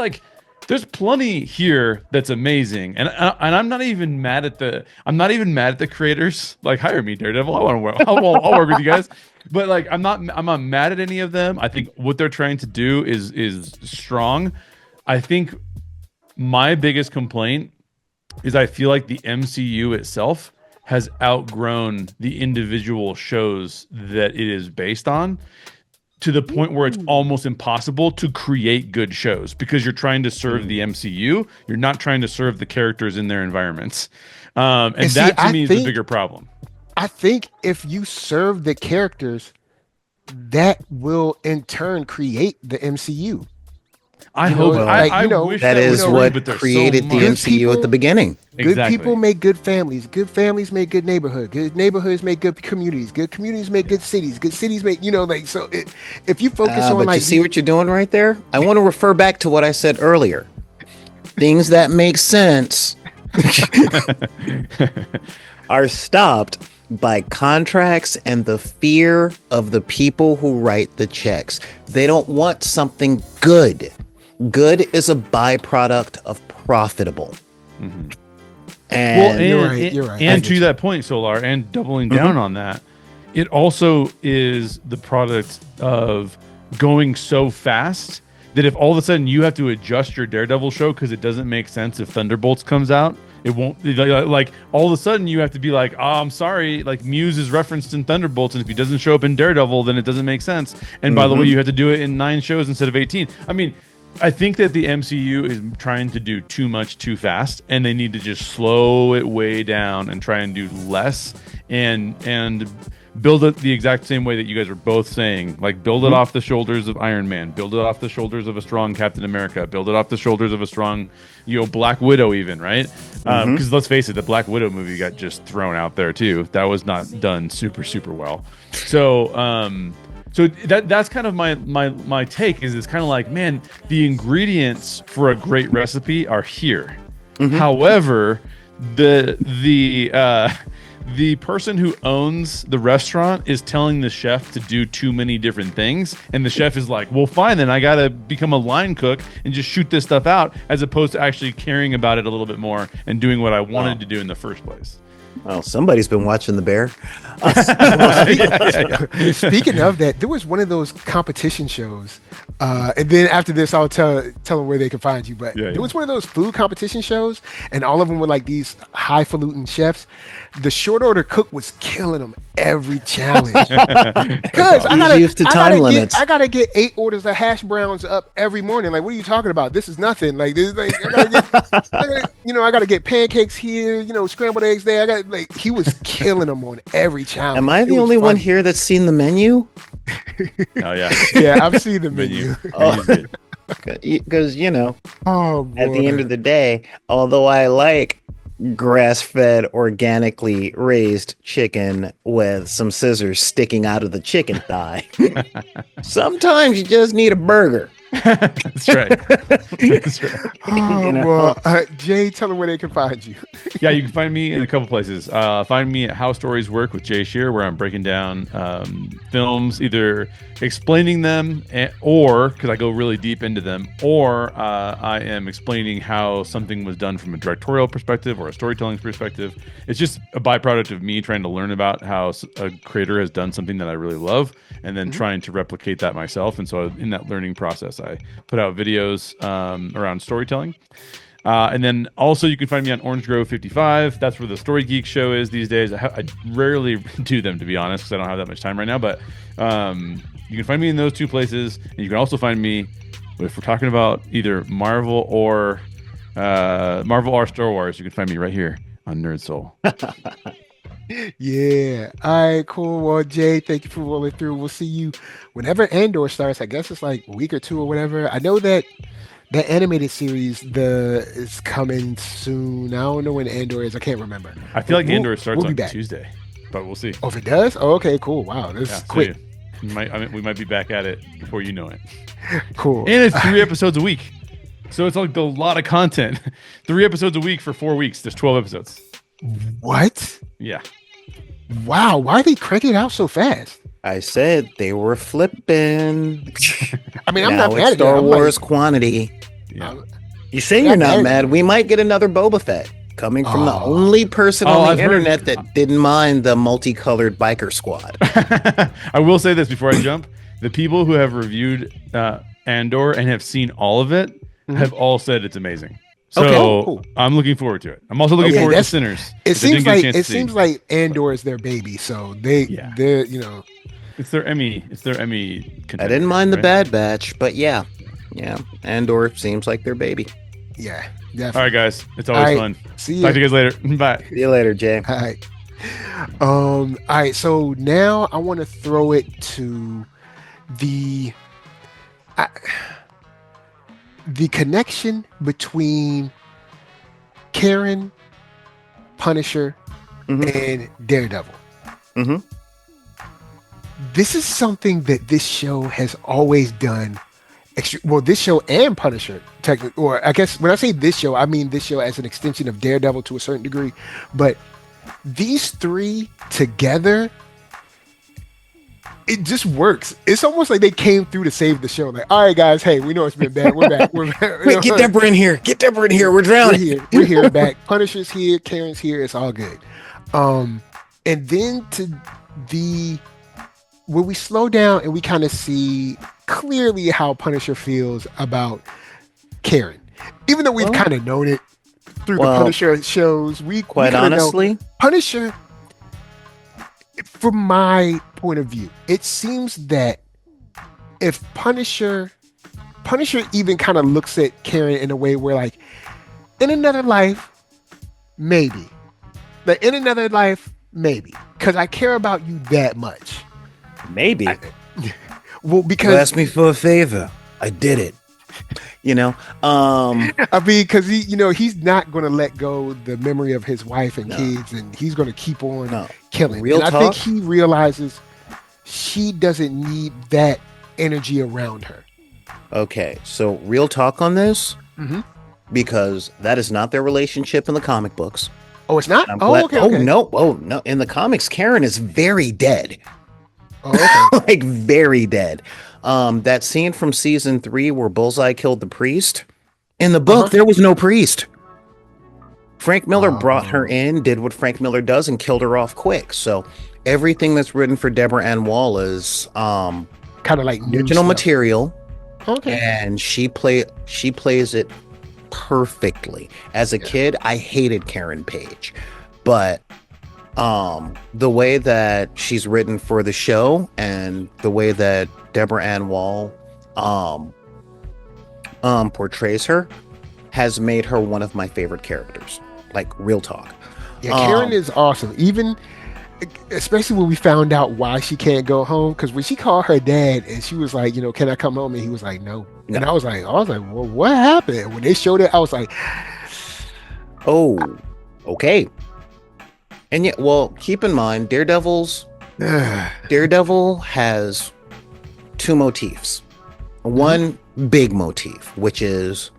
plenty here that's amazing, and I'm not even mad at the creators. Like, hire me, Daredevil. I'll work with you guys. But like, I'm not mad at any of them. I think what they're trying to do is strong. I think my biggest complaint is I feel like the MCU itself has outgrown the individual shows that it is based on, to the point where it's almost impossible to create good shows because you're trying to serve the MCU. You're not trying to serve the characters in their environments. And that to me is the bigger problem. I think if you serve the characters, that will in turn create the MCU. I hope. I wish that is what created the MCU at the beginning. Good people make good families. Good families make good neighborhoods. Good neighborhoods make good communities. Good communities make good cities. Good cities make, so if you focus on but you see what you're doing right there? I want to refer back to what I said earlier. Things that make sense are stopped by contracts and the fear of the people who write the checks. They don't want something good. Good is a byproduct of profitable. Mm-hmm. And you're right. And to that point, Solar, and doubling down on that, it also is the product of going so fast that if all of a sudden you have to adjust your Daredevil show because it doesn't make sense if Thunderbolts comes out, it won't, like all of a sudden you have to be like, oh, I'm sorry, like Muse is referenced in Thunderbolts, and if he doesn't show up in Daredevil, then it doesn't make sense. And by the way, you have to do it in 9 shows instead of 18. I mean, I think that the MCU is trying to do too much too fast, and they need to just slow it way down and try and do less and build it the exact same way that you guys are both saying. Like, build it off the shoulders of Iron Man, build it off the shoulders of a strong Captain America, build it off the shoulders of a strong, Black Widow even, right? Because let's face it, the Black Widow movie got just thrown out there too. That was not done super, super well. So, so that's kind of my take is it's kind of like, man, the ingredients for a great recipe are here. However, the person who owns the restaurant is telling the chef to do too many different things, and the chef is like, well, fine, then I gotta become a line cook and just shoot this stuff out, as opposed to actually caring about it a little bit more and doing what I wanted to do in the first place. Well, somebody's been watching The Bear. Speaking of that, there was one of those competition shows, and then after this, I'll tell them where they can find you. But there was one of those food competition shows, and all of them were like these highfalutin chefs. The short order cook was killing them every challenge. Because I gotta get 8 orders of hash browns up every morning. Like, what are you talking about? This is nothing. Like, this is like I gotta get pancakes here. Scrambled eggs there. He was killing them on every challenge. Am I the only one here that's seen the menu? Oh yeah, yeah, I've seen the menu. Because at the end of the day, although I like grass-fed, organically raised chicken with some scissors sticking out of the chicken thigh, sometimes you just need a burger. That's right. That's right. Jay, tell them where they can find you. Yeah, you can find me in a couple places. Find me at How Stories Work with Jay Shear, where I'm breaking down films, either explaining them or because I go really deep into them, or I am explaining how something was done from a directorial perspective or a storytelling perspective. It's just a byproduct of me trying to learn about how a creator has done something that I really love, and then trying to replicate that myself. And so in that learning process, I put out videos around storytelling. And then also you can find me on Orange Grove 55. That's where the Story Geek show is these days. I rarely do them, to be honest, because I don't have that much time right now. But you can find me in those 2 places. And you can also find me if we're talking about either Marvel or Star Wars, you can find me right here on NERDSoul. Yeah. All right, cool. Well, Jay, thank you for rolling through. We'll see you whenever Andor starts. I guess it's like a week or two or whatever. I know that the animated series is coming soon. I don't know when Andor is. I can't remember. I feel like Andor starts we'll be on back. Tuesday, but we'll see. Oh, if it does? Oh, okay, cool. Wow, this is quick. We might be back at it before you know it. Cool. And it's 3 episodes a week. So it's like a lot of content. 3 episodes a week for 4 weeks. There's 12 episodes. What? Yeah. Wow. Why are they cranking it out so fast? I said they were flipping. I mean, I'm now not it's mad at Star that. Wars quantity. Yeah. You say you're not mad. We might get another Boba Fett coming from the only person on the internet that didn't mind the multicolored biker squad. I will say this before I jump. The people who have reviewed Andor and have seen all of it have all said it's amazing. So cool. I'm looking forward to it. I'm also looking forward to Sinners. It seems like Andor is their baby, so they're it's their Emmy contender, I didn't mind the Bad Batch, but yeah, Andor seems like their baby. Yeah, definitely. All right, guys, it's always fun. See you. Talk to you guys later. Bye. See you later, Jay. All right. All right. So now I want to throw it to the connection between Karen, Punisher, and Daredevil. Mm-hmm. This is something that this show has always done. This show and Punisher, technically, or I guess when I say this show, I mean this show as an extension of Daredevil to a certain degree. But these three together, it just works. It's almost like they came through to save the show. Like, all right, guys, hey, we know it's been bad. We're back. We're back. Wait, get Deborah in here. Get Deborah in here. We're drowning. We're here. Back. Punisher's here. Karen's here. It's all good. And then when we slow down and we kind of see clearly how Punisher feels about Karen, even though we've kind of known it through the Punisher shows, quite honestly, Punisher, from my point of view, it seems that if Punisher even kind of looks at Karen in a way where, like, in another life, maybe, but in another life, maybe, because I care about you that much. Maybe. Because you asked me for a favor. I did it. I mean, because he's not going to let go the memory of his wife and kids, and he's going to keep on killing. Real talk? I think he realizes she doesn't need that energy around her. Okay, so real talk on this, because that is not their relationship in the comic books. Oh, it's not? Okay. Oh, no. In the comics, Karen is very dead. Oh, okay. Like, very dead. That scene from season 3 where Bullseye killed the priest, in the book, there was no priest. Frank Miller brought her in, did what Frank Miller does, and killed her off quick. So everything that's written for Deborah Ann Wall is kind of like original material. Okay. And she plays it perfectly. As a kid, I hated Karen Page, but the way that she's written for the show and the way that Deborah Ann Wall portrays her has made her one of my favorite characters. Like, real talk. Yeah, Karen is awesome. Even especially when we found out why she can't go home, because when she called her dad and she was like, can I come home? And he was like, no. And I was like, well, what happened? And when they showed it, I was like, oh, okay. And yet, well, keep in mind, Daredevil has 2 motifs. One big motif, which is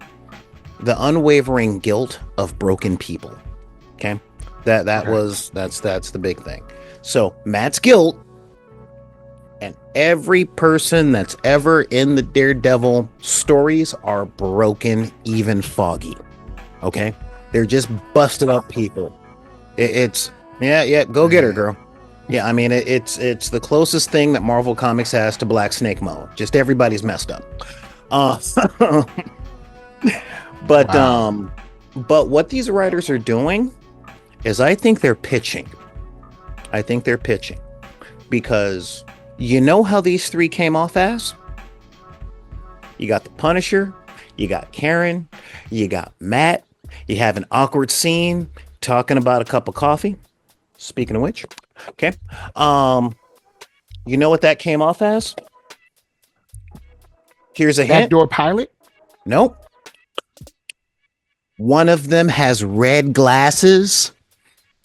the unwavering guilt of broken people. Okay, that's the big thing. So Matt's guilt, and every person that's ever in the Daredevil stories are broken, even foggy. Okay, they're just busted up people. It's go get her, girl. Yeah, I mean, it's the closest thing that Marvel Comics has to Black Snake Moan. Just everybody's messed up. But what these writers are doing is, I think they're pitching. Because you know how these 3 came off as? You got the Punisher, you got Karen, you got Matt. You have an awkward scene talking about a cup of coffee. Speaking of which, okay. You know what that came off as? Here's a hint. Backdoor pilot. Nope. One of them has red glasses.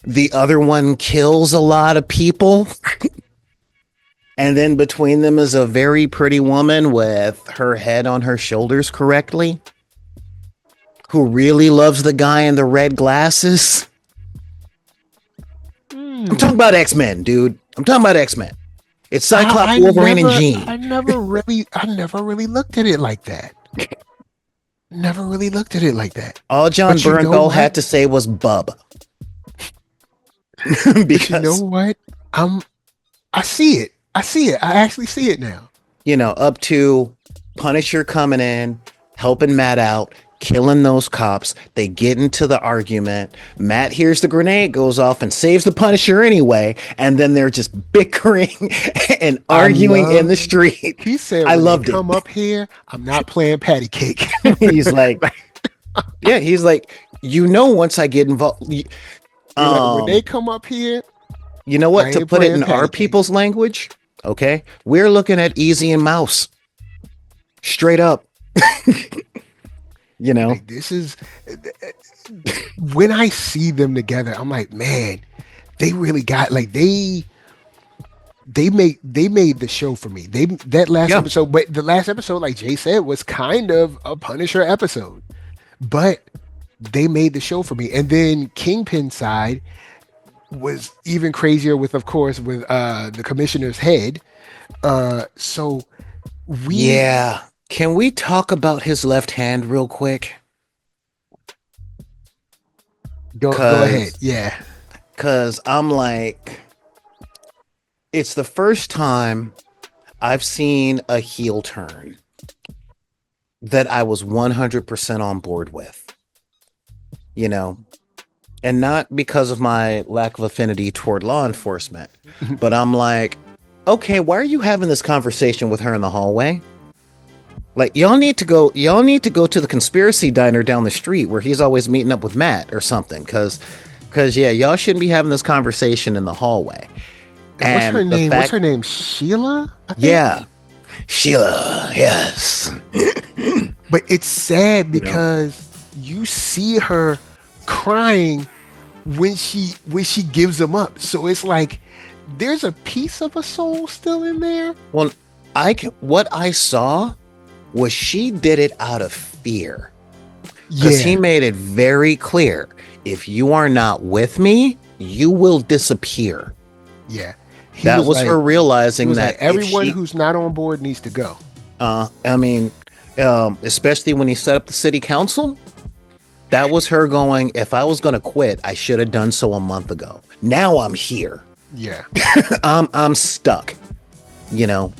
The other one kills a lot of people. And then between them is a very pretty woman with her head on her shoulders correctly, who really loves the guy in the red glasses. I'm talking about X-Men, dude. I'm talking about X-Men. It's Cyclops, Wolverine, and Jean. I never really looked at it like that. Never really looked at it like that. All John Bernthal had to say was bub. Because you know what? I see it. I actually see it now. You know, up to Punisher coming in, helping Matt out, killing those cops. They get into the argument. Matt hears the grenade goes off and saves the Punisher anyway. And then they're just bickering and arguing in the street. He said, I loved it. Come up here. I'm not playing patty cake. He's like, yeah, he's like, you know, once I get involved, when they come up here, you know what? To put it in our cake. people's language, okay, we're looking at Easy and Mouse, straight up. You know, like, this is when I see them together, I'm like, man, they really got like they made the show for me. That last episode, but the last episode, like Jay said, was kind of a Punisher episode, but they made the show for me. And then Kingpin side was even crazier with the commissioner's head. Can we talk about his left hand real quick? Go ahead. Yeah. Because I'm like, it's the first time I've seen a heel turn that I was 100% on board with. You know, and not because of my lack of affinity toward law enforcement, but I'm like, okay, why are you having this conversation with her in the hallway? Like, y'all need to go to the conspiracy diner down the street where he's always meeting up with Matt or something. Cause yeah, y'all shouldn't be having this conversation in the hallway. And what's her name? Sheila? Yeah. Sheila, yes. But it's sad because you see her crying when she gives him up. So it's like there's a piece of a soul still in there. Well, what I saw was she did it out of fear. Because he made it very clear, if you are not with me, you will disappear. Yeah. That was her realizing that everyone who's not on board needs to go. I mean, especially when he set up the city council, that was her going, if I was going to quit, I should have done so a month ago. Now I'm here. Yeah. I'm stuck, you know?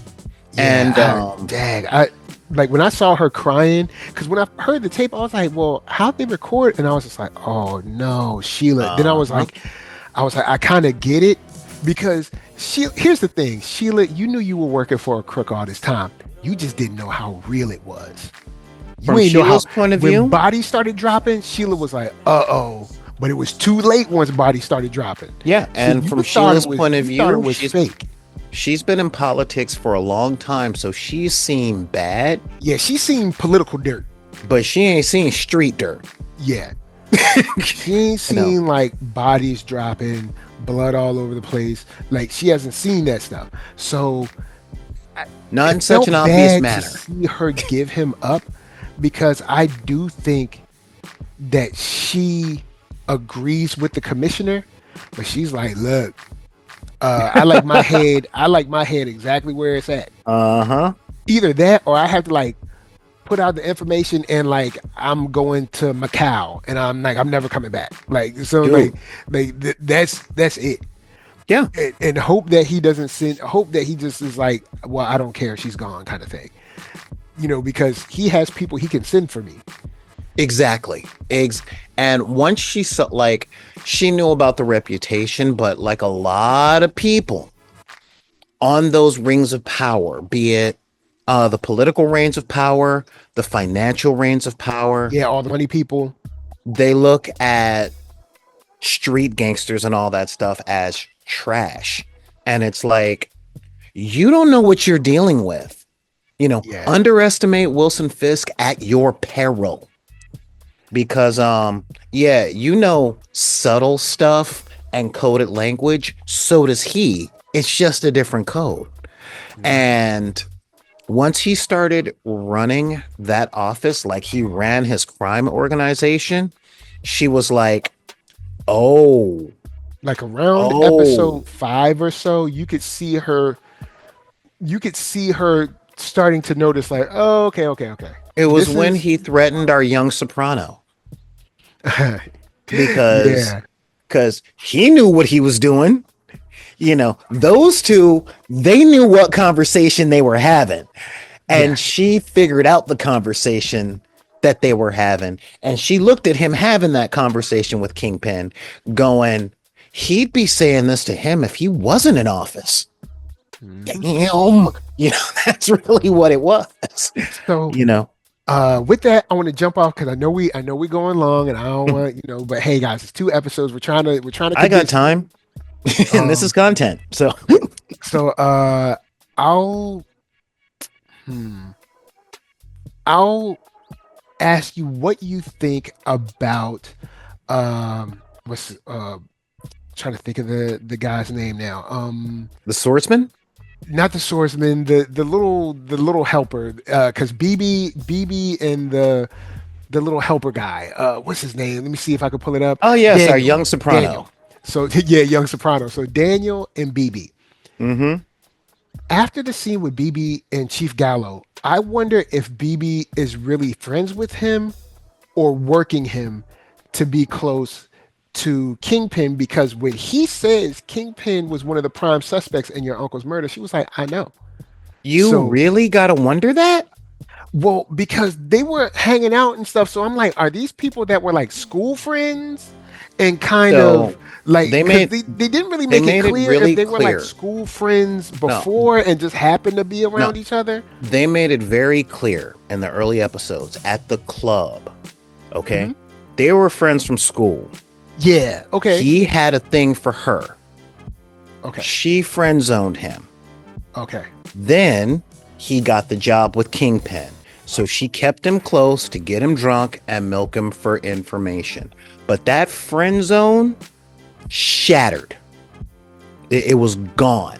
Yeah, and like when I saw her crying, because when I heard the tape, I was like, well, how'd they record? And I was just like, oh no, Sheila. Then I was like, I kind of get it, because here's the thing, Sheila, you knew you were working for a crook all this time. You just didn't know how real it was. From Sheila's point of view, when bodies started dropping, Sheila was like, uh-oh. But it was too late once bodies started dropping. Yeah, and from Sheila's point of view, it was fake. She's been in politics for a long time, so she's seen bad. Yeah, she's seen political dirt. But she ain't seen street dirt. Yeah. She ain't seen like bodies dropping, blood all over the place. Like, she hasn't seen that stuff. So not in such an obvious manner. To see her give him up, because I do think that she agrees with the commissioner, but she's like, look, I like my head exactly where it's at. Either that, or I have to like put out the information and like I'm going to Macau and I'm like, I'm never coming back. Like, so Dude. like that's it. Yeah. And hope that he doesn't send, hope that he just is like, well, I don't care, she's gone, kind of thing. You know, because he has people he can send for me. Exactly. And once she saw, like, she knew about the reputation, but like a lot of people on those rings of power, be it the political reigns of power, the financial reigns of power. Yeah, all the money people. They look at street gangsters and all that stuff as trash. And it's like, you don't know what you're dealing with. Yeah. Underestimate Wilson Fisk at your peril. Because, subtle stuff and coded language. So does he. It's just a different code. And once he started running that office, like he ran his crime organization, she was like, oh. Like around episode 5 or so, you could see her starting to notice, like, oh, okay. It was when he threatened our young soprano. Because he knew what he was doing. Those two, they knew what conversation they were having. And she figured out the conversation that they were having. And she looked at him having that conversation with Kingpin, going, he'd be saying this to him if he wasn't in office. Damn. That's really what it was. So, with that, I want to jump off because I know we going long, and I don't want But hey, guys, it's 2 episodes. We're trying to. I got time, and this is content. So I'll ask you what you think about trying to think of the guy's name now. The swordsman. Not the swordsman, the little helper, because BB and the little helper guy. What's his name? Let me see if I can pull it up. Oh yes, our young soprano. Daniel. So young soprano. So Daniel and BB. Mm-hmm. After the scene with BB and Chief Gallo, I wonder if BB is really friends with him or working him to be close to Kingpin, because when he says Kingpin was one of the prime suspects in your uncle's murder, she was like, I know. You really gotta wonder that? Well, because they were hanging out and stuff. So I'm like, are these people that were like school friends and kind of like they didn't really make it clear if they were like school friends before and just happened to be around each other? They made it very clear in the early episodes at the club. Okay. Mm-hmm. They were friends from school. Yeah. Okay. He had a thing for her. Okay. She friend zoned him. Okay. Then he got the job with Kingpin. So she kept him close to get him drunk and milk him for information. But that friend zone shattered. It was gone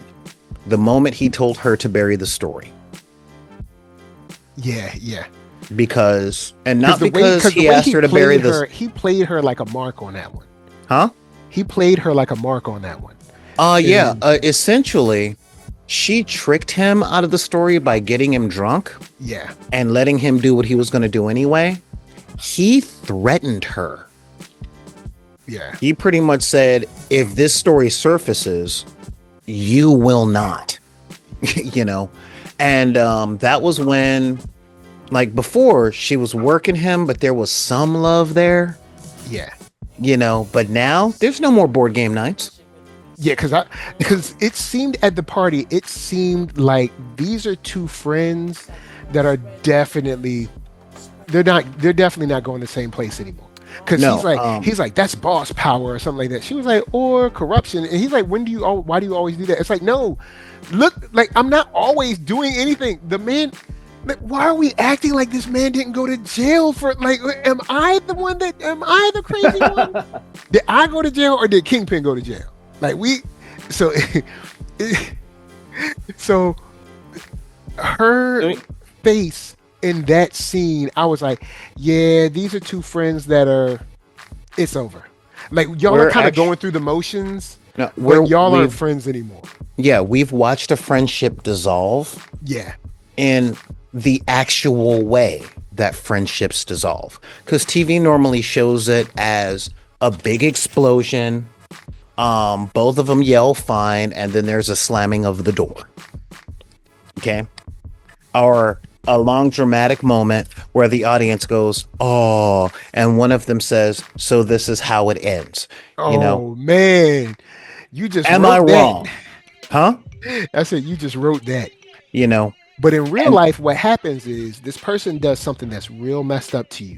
the moment he told her to bury the story. Yeah. Because he asked her to bury this. He played her like a mark on that one. Huh? He played her like a mark on that one. Essentially, she tricked him out of the story by getting him drunk. Yeah. And letting him do what he was going to do anyway. He threatened her. Yeah. He pretty much said, if this story surfaces, you will not. And that was when, like, before she was working him, but there was some love there. Yeah. But now there's no more board game nights. Yeah, because it seemed at the party, it seemed like these are 2 friends that are definitely not going to the same place anymore. Because he's like that's boss power or something like that. She was like, or corruption, and he's like, why do you always do that? It's like, no, look, like I'm not always doing anything. The man. Like, why are we acting like this man didn't go to jail for, like, am I the crazy one? Did I go to jail or did Kingpin go to jail? Like so her face in that scene, I was like, yeah, these are 2 friends that it's over. Like, y'all are kind of going through the motions, but y'all aren't friends anymore. Yeah, we've watched a friendship dissolve. Yeah. In the actual way that friendships dissolve, because TV normally shows it as a big explosion, both of them yell fine, and then there's a slamming of the door, okay, or a long dramatic moment where the audience goes, oh, and one of them says, so this is how it ends. Man, you just am I wrong? Huh? I said you just wrote that. But in real And life, what happens is this person does something that's real messed up to you.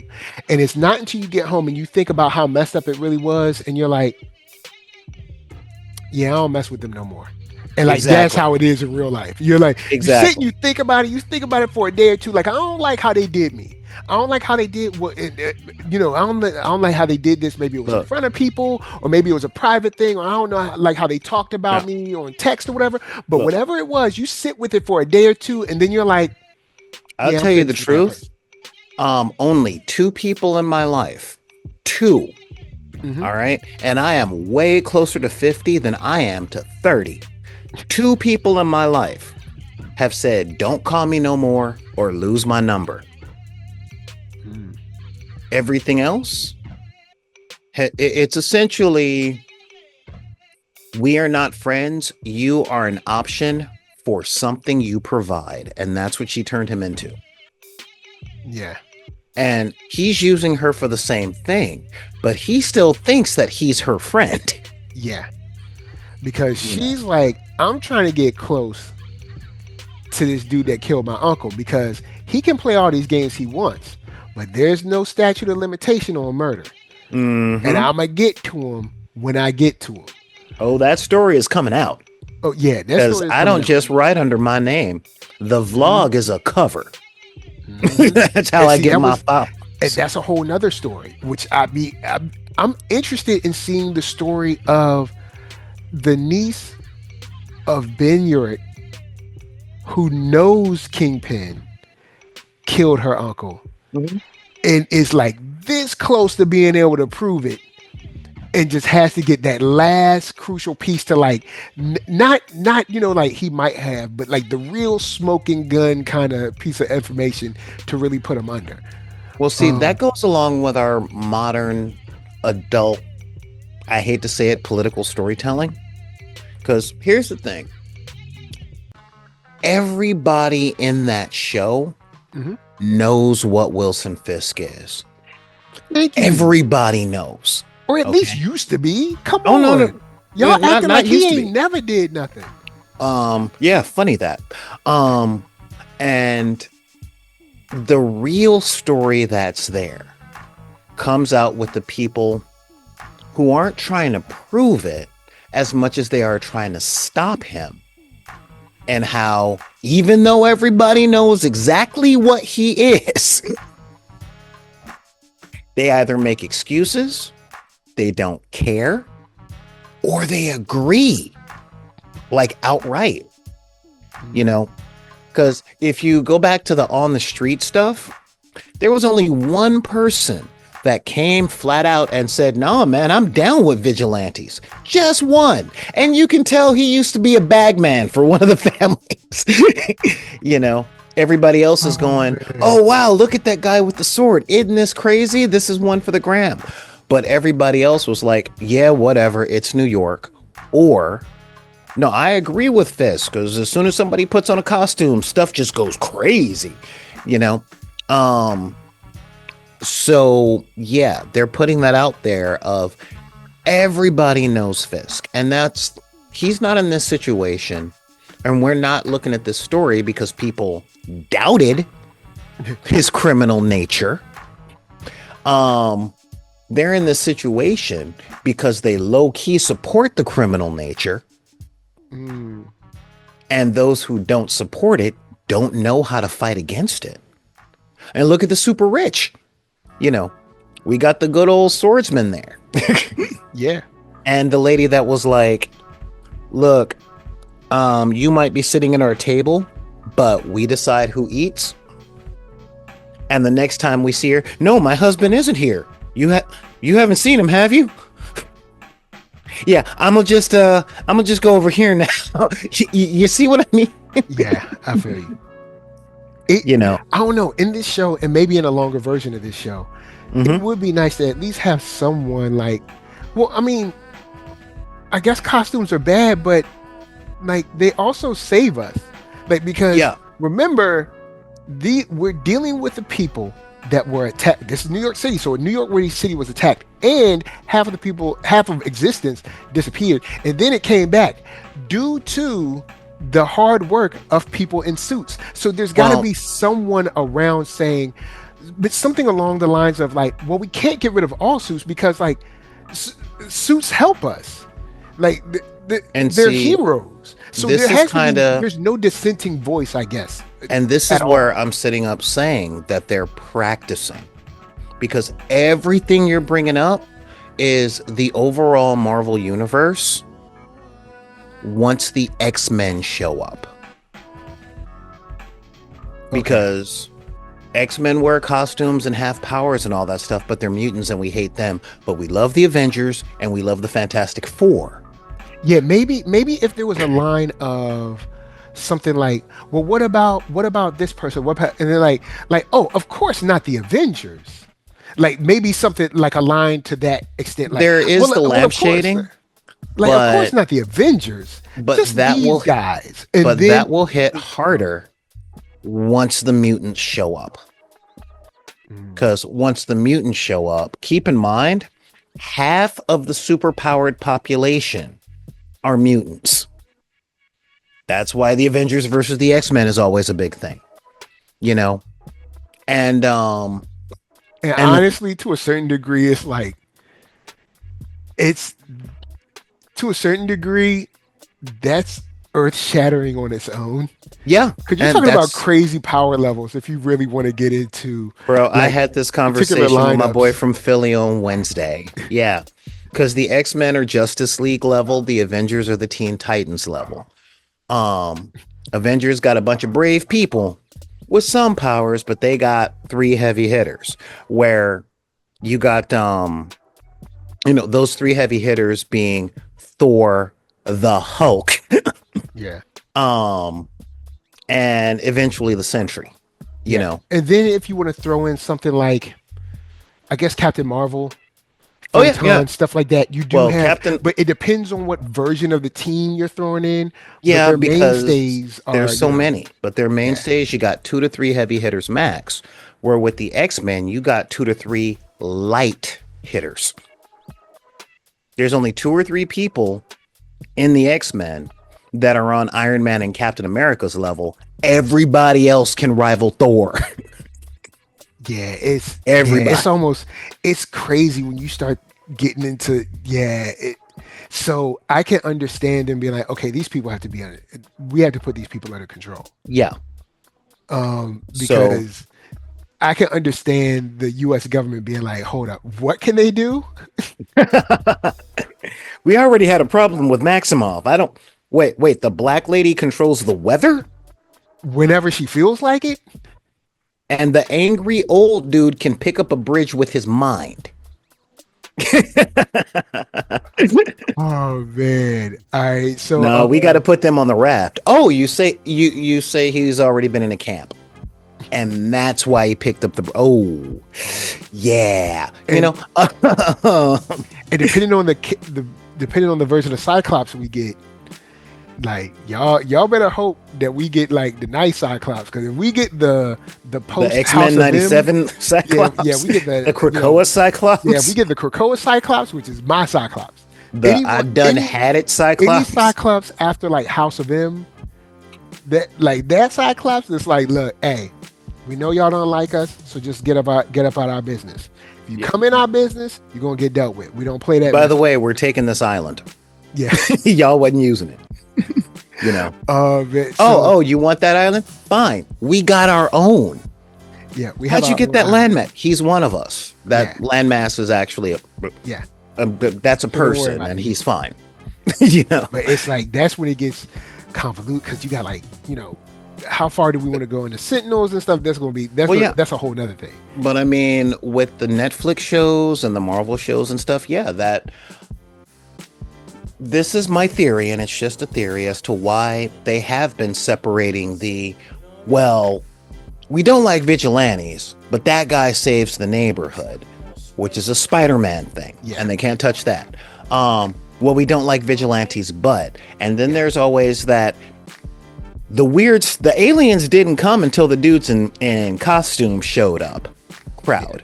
And it's not until you get home and you think about how messed up it really was, and you're like, yeah, I don't mess with them no more. And like that's exactly, how it is in real life. You're like, you sit and exactly. you think about it for a day or two. Like, I don't like how they did me. I don't like how they did what I don't like how they did this. Maybe it was in Look, front of people, or maybe it was a private thing, or I don't know like how they talked about no, me on text or whatever. But look. whatever it was, you sit with it for a day or two, and then you're like, I'll yeah, I'm tell you the finished with that truth. person. Only two people in my life, two. Hmm. All right, and I am way closer to 50 than I am to 30. Two people in my life have said, "Don't call me no more or lose my number." Everything else, it's essentially, we are not friends. You are an option for something you provide. And that's what she turned him into. Yeah, And he's using her for the same thing, but he still thinks that he's her friend. yeah. Because You know, she's like, I'm trying to get close to this dude that killed my uncle because he can play all these games he wants, but there's no statute of limitation on murder. And hmm. I'm gonna get to him when I get to him. Oh, that story is coming out Oh yeah, that because story is I coming don't out. just write under my name. The Hmm. vlog is a cover. Hmm. That's how And I see, get that my was, file. and that's a whole nother story, which I'm interested in seeing the story of the niece of Ben Urich who knows Kingpin killed her uncle Mhm. and is like this close to being able to prove it and just has to get that last crucial piece to like not like he might have but like the real smoking gun kind of piece of information to really put him under. Well, see, that um goes along with our modern adult, I hate to say it, political storytelling. Because here's the thing, everybody in that show mhm. knows what Wilson Fisk is. Thank you. Everybody knows. Or at least Okay. used to be. Come Oh no, no, on, y'all not acting like not he used to ain't be. never did nothing. Yeah, funny that. Um, and the real story that's there comes out with the people who aren't trying to prove it as much as they are trying to stop him. And how, even though everybody knows exactly what he is, they either make excuses, they don't care, or they agree, like outright, you know? Because if you go back to the on the street stuff, there was only one person that came flat out and said, "No, man, I'm down with vigilantes." Just one. And you can tell he used to be a bagman for one of the families. You know, everybody else is Oh going, man. "Oh, wow, look at that guy with the sword. Isn't this crazy? This is one for the gram." But everybody else was like, "Yeah, whatever. It's New York." Or, "No, I agree with Fisk because as soon as somebody puts on a costume, stuff just goes crazy, you know?" Um, so yeah, they're putting that out there of everybody knows Fisk, and that's, he's not in this situation, and we're not looking at this story because people doubted his criminal nature. Um, they're in this situation because they low key support the criminal nature, Mm. and those who don't support it don't know how to fight against it. And look at the super rich. You know, we got the good old swordsman there. Yeah. And the lady that was like, "Look, you might be sitting at our table, but we decide who eats." And the next time we see her, "No, my husband isn't here. You haven't seen him, have you?" "Yeah, I'm gonna just go over here now." You see what I mean? Yeah, I feel you. It, You know. I don't know. In this show, and maybe in a longer version of this show, it Mhm. would be nice to at least have someone like, well, I mean, I guess costumes are bad, but like they also save us. Like because Yeah. remember, we're dealing with the people that were attacked. This is New York City, so New York City was attacked, and half of the people, half of existence disappeared, and then it came back due to the hard work of people in suits. So there's got to Well, be someone around saying, but something along the lines of like, well, we can't get rid of all suits because like suits help us. Like and they're see, heroes. So this there is has to be, kind of, there's no dissenting voice, I guess. and this at is where all. I'm sitting up saying that they're practicing, because everything you're bringing up is the overall Marvel universe once the X-Men show up. Because X-Men wear costumes and have powers and all that stuff, but they're mutants and we hate them. But we love the Avengers and we love the Fantastic Four. Yeah, maybe if there was a line of something like, well, what about this person? And they're like, oh, of course not the Avengers. Like maybe something like a line to that extent. Like, There is the of course, lampshading, like of course but not the Avengers, but just that these will guys. And but then that will hit harder once the mutants show up. Because once the mutants show up, keep in mind, half of the superpowered population are mutants. That's why the Avengers versus the X-Men is always a big thing, you know? And and and honestly, to a certain degree, it's to a certain degree that's earth shattering on its own. yeah, Because you're and talking about that's, crazy power levels if you really want to get into bro, I like had this particular conversation with my boy lineups. from Philly on Wednesday. Yeah. Because the X-Men are Justice League level, the Avengers are the Teen Titans level. Avengers got a bunch of brave people with some powers, but they got three heavy hitters. Where you got those three heavy hitters being Thor, the Hulk, Yeah. and eventually the Sentry. You know. And then if you want to throw in something like, I guess Captain Marvel, Oh yeah, Photon, stuff like that, you do Well, have, Captain, but it depends on what version of the team you're throwing in. But yeah, their because mainstays are, there's so many, but their yeah, mainstays, you got 2 to 3 heavy hitters max. Where with the X-Men, you got 2 to 3 light hitters. There's only 2 or 3 people in the X-Men that are on Iron Man and Captain America's level. Everybody else can rival Thor. Everybody. it's almost, it's crazy when you start getting into, so I can understand them being like, okay, these people have to be under, we have to put these people under control. Yeah. So Because I can understand the U.S. government being like, hold up, what can they do? we already had a problem with Maximov. I don't wait, the black lady controls the weather? Whenever she feels like it. And the angry old dude can pick up a bridge with his mind. Oh man! All right, so No, we got to put them on the raft. Oh, you say he's already been in a camp, and that's why he picked up the. Oh, yeah, and, and depending on depending on the version of Cyclops we get, like y'all better hope that we get like the nice Cyclops, because if we get the post the X-Men 97 Cyclops, yeah, we get the Krakoa Cyclops. Yeah, we get the Krakoa Cyclops, which is my Cyclops. I've done had it Cyclops. Any Cyclops after like House of M, that Cyclops, it's like, look, hey, we know y'all don't like us, so just get up out our business. If you come in our business, you're gonna get dealt with. We don't play that. By the way, we're taking this island. Yeah, y'all wasn't using it. You know. You want that island? Fine. We got our own. Yeah, how'd you get that landmass? He's one of us. That landmass is actually that's a person, and he's fine. You know. But it's like that's when it gets convoluted, because you got like, how far do we want to go into Sentinels and stuff? That's gonna be that's a whole nother thing. But I mean, with the Netflix shows and the Marvel shows and stuff, this is my theory, and it's just a theory as to why they have been separating we don't like vigilantes, but that guy saves the neighborhood, which is a Spider-Man thing, and they can't touch that. We don't like vigilantes, and then there's always that the aliens didn't come until the dudes in costume showed up crowd,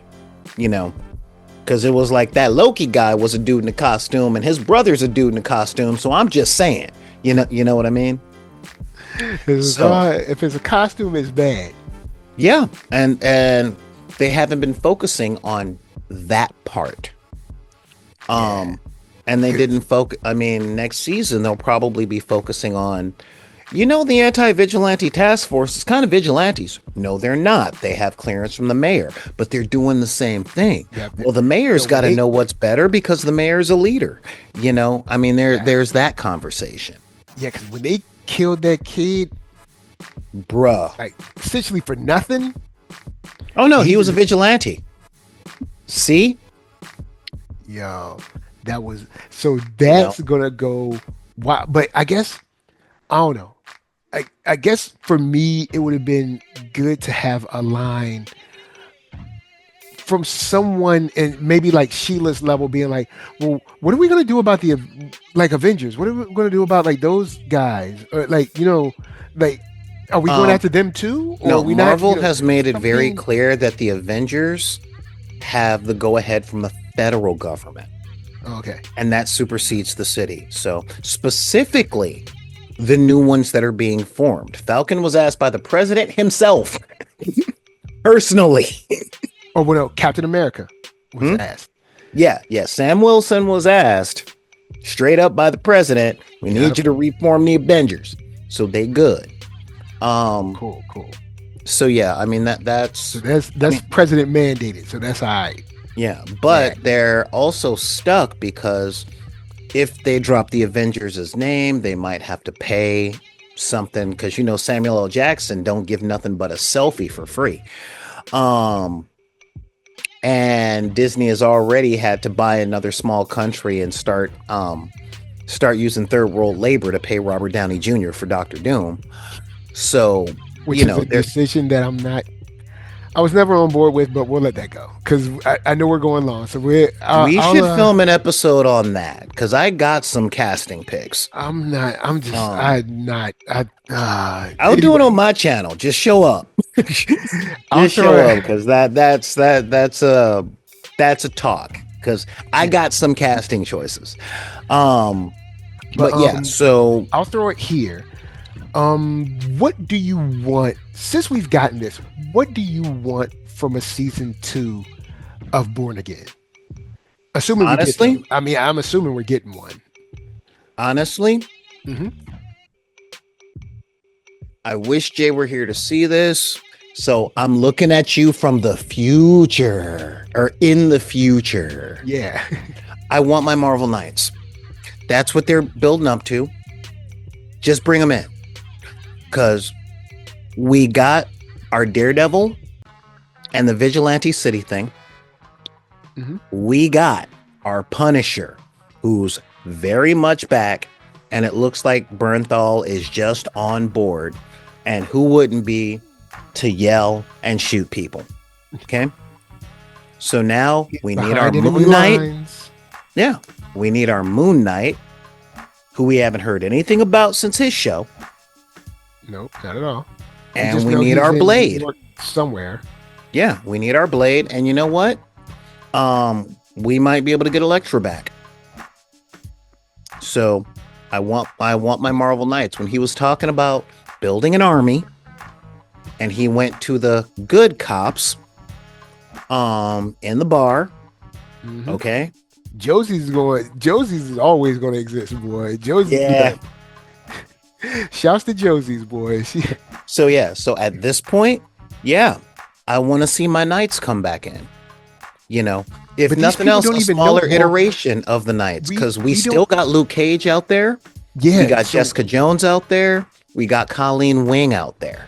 because it was like that Loki guy was a dude in a costume and his brother's a dude in a costume. So I'm just saying, you know what I mean? So If it's a costume, it's bad. yeah, and they haven't been focusing on that part. And they didn't focus. I mean, next season they'll probably be focusing on, the anti-vigilante task force is kind of vigilantes. No, they're not. They have clearance from the mayor, but they're doing the same thing. Yeah, Well, the mayor's so got to they- know what's better because the mayor's a leader. I mean, there's that conversation, Yeah, because when they killed that kid, bruh. like essentially for nothing. Oh no, he was a vigilante. See, Yo, that was so. That's gonna go. Wow, but I guess I don't know. I guess for me, it would have been good to have a line from someone, and maybe like Sheila's level, being like, "Well, what are we gonna do about the like Avengers? What are we gonna do about like those guys? Or like like." Are we going after them too? Or no, are we Marvel not, has made it very something- clear that the Avengers have the go-ahead from the federal government. Okay. And that supersedes the city. So specifically, the new ones that are being formed. Falcon was asked by the president himself, personally. Oh, well, no, Captain America was asked. Yeah. Sam Wilson was asked straight up by the president, we need you to reform the Avengers. So they good. Cool. So yeah, I mean that's president mandated, so that's all right. yeah, but they're also stuck because if they drop the Avengers' name, they might have to pay something because Samuel L. Jackson don't give nothing but a selfie for free. And Disney has already had to buy another small country and start using third world labor to pay Robert Downey Jr. for Doctor Doom. So Which is a decision that I was never on board with, but we'll let that go because I know we're going long. So we should film an episode on that because I got some casting picks. I'll do it on my channel. Just show up. Just show up because that's a talk because I got some casting choices. But yeah, so I'll throw it here. What do you want since we've gotten this? What do you want from a season 2 of Born Again? Assuming honestly, I'm assuming we're getting one. Honestly, I wish Jay were here to see this. So I'm looking at you from the future or in the future. Yeah. I want my Marvel Knights. That's what they're building up to. Just bring them in. Because we got our Daredevil and the Vigilante City thing. We got our Punisher, who's very much back, and it looks like Bernthal is just on board. And who wouldn't be to yell and shoot people? Okay. So now we need our Moon Knight. Yeah. We need our Moon Knight, who we haven't heard anything about since his show. Nope, not at all. And we need our Blade somewhere. Yeah, we need our Blade. And you know what? We might be able to get Elektra back. So I want my Marvel Knights. When he was talking about building an army and he went to the good cops in the bar. Okay. Josie's is always going to exist, boy. Josie. Yeah. Shouts to Josie's, boy. So at this point, I want to see my Knights come back in. If but nothing else, a smaller iteration of the Knights, because we still got Luke Cage out there. Yeah, we got Jessica Jones out there. We got Colleen Wing out there.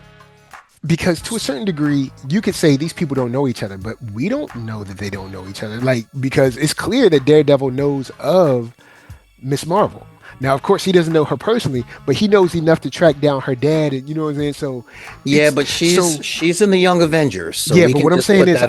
Because to a certain degree, you could say these people don't know each other, but we don't know that they don't know each other. Like, because it's clear that Daredevil knows of Miss Marvel. Now, of course, he doesn't know her personally, but he knows enough to track down her dad, and you know what I'm saying. So, yeah, but she's in the Young Avengers. So yeah, but what I'm saying is,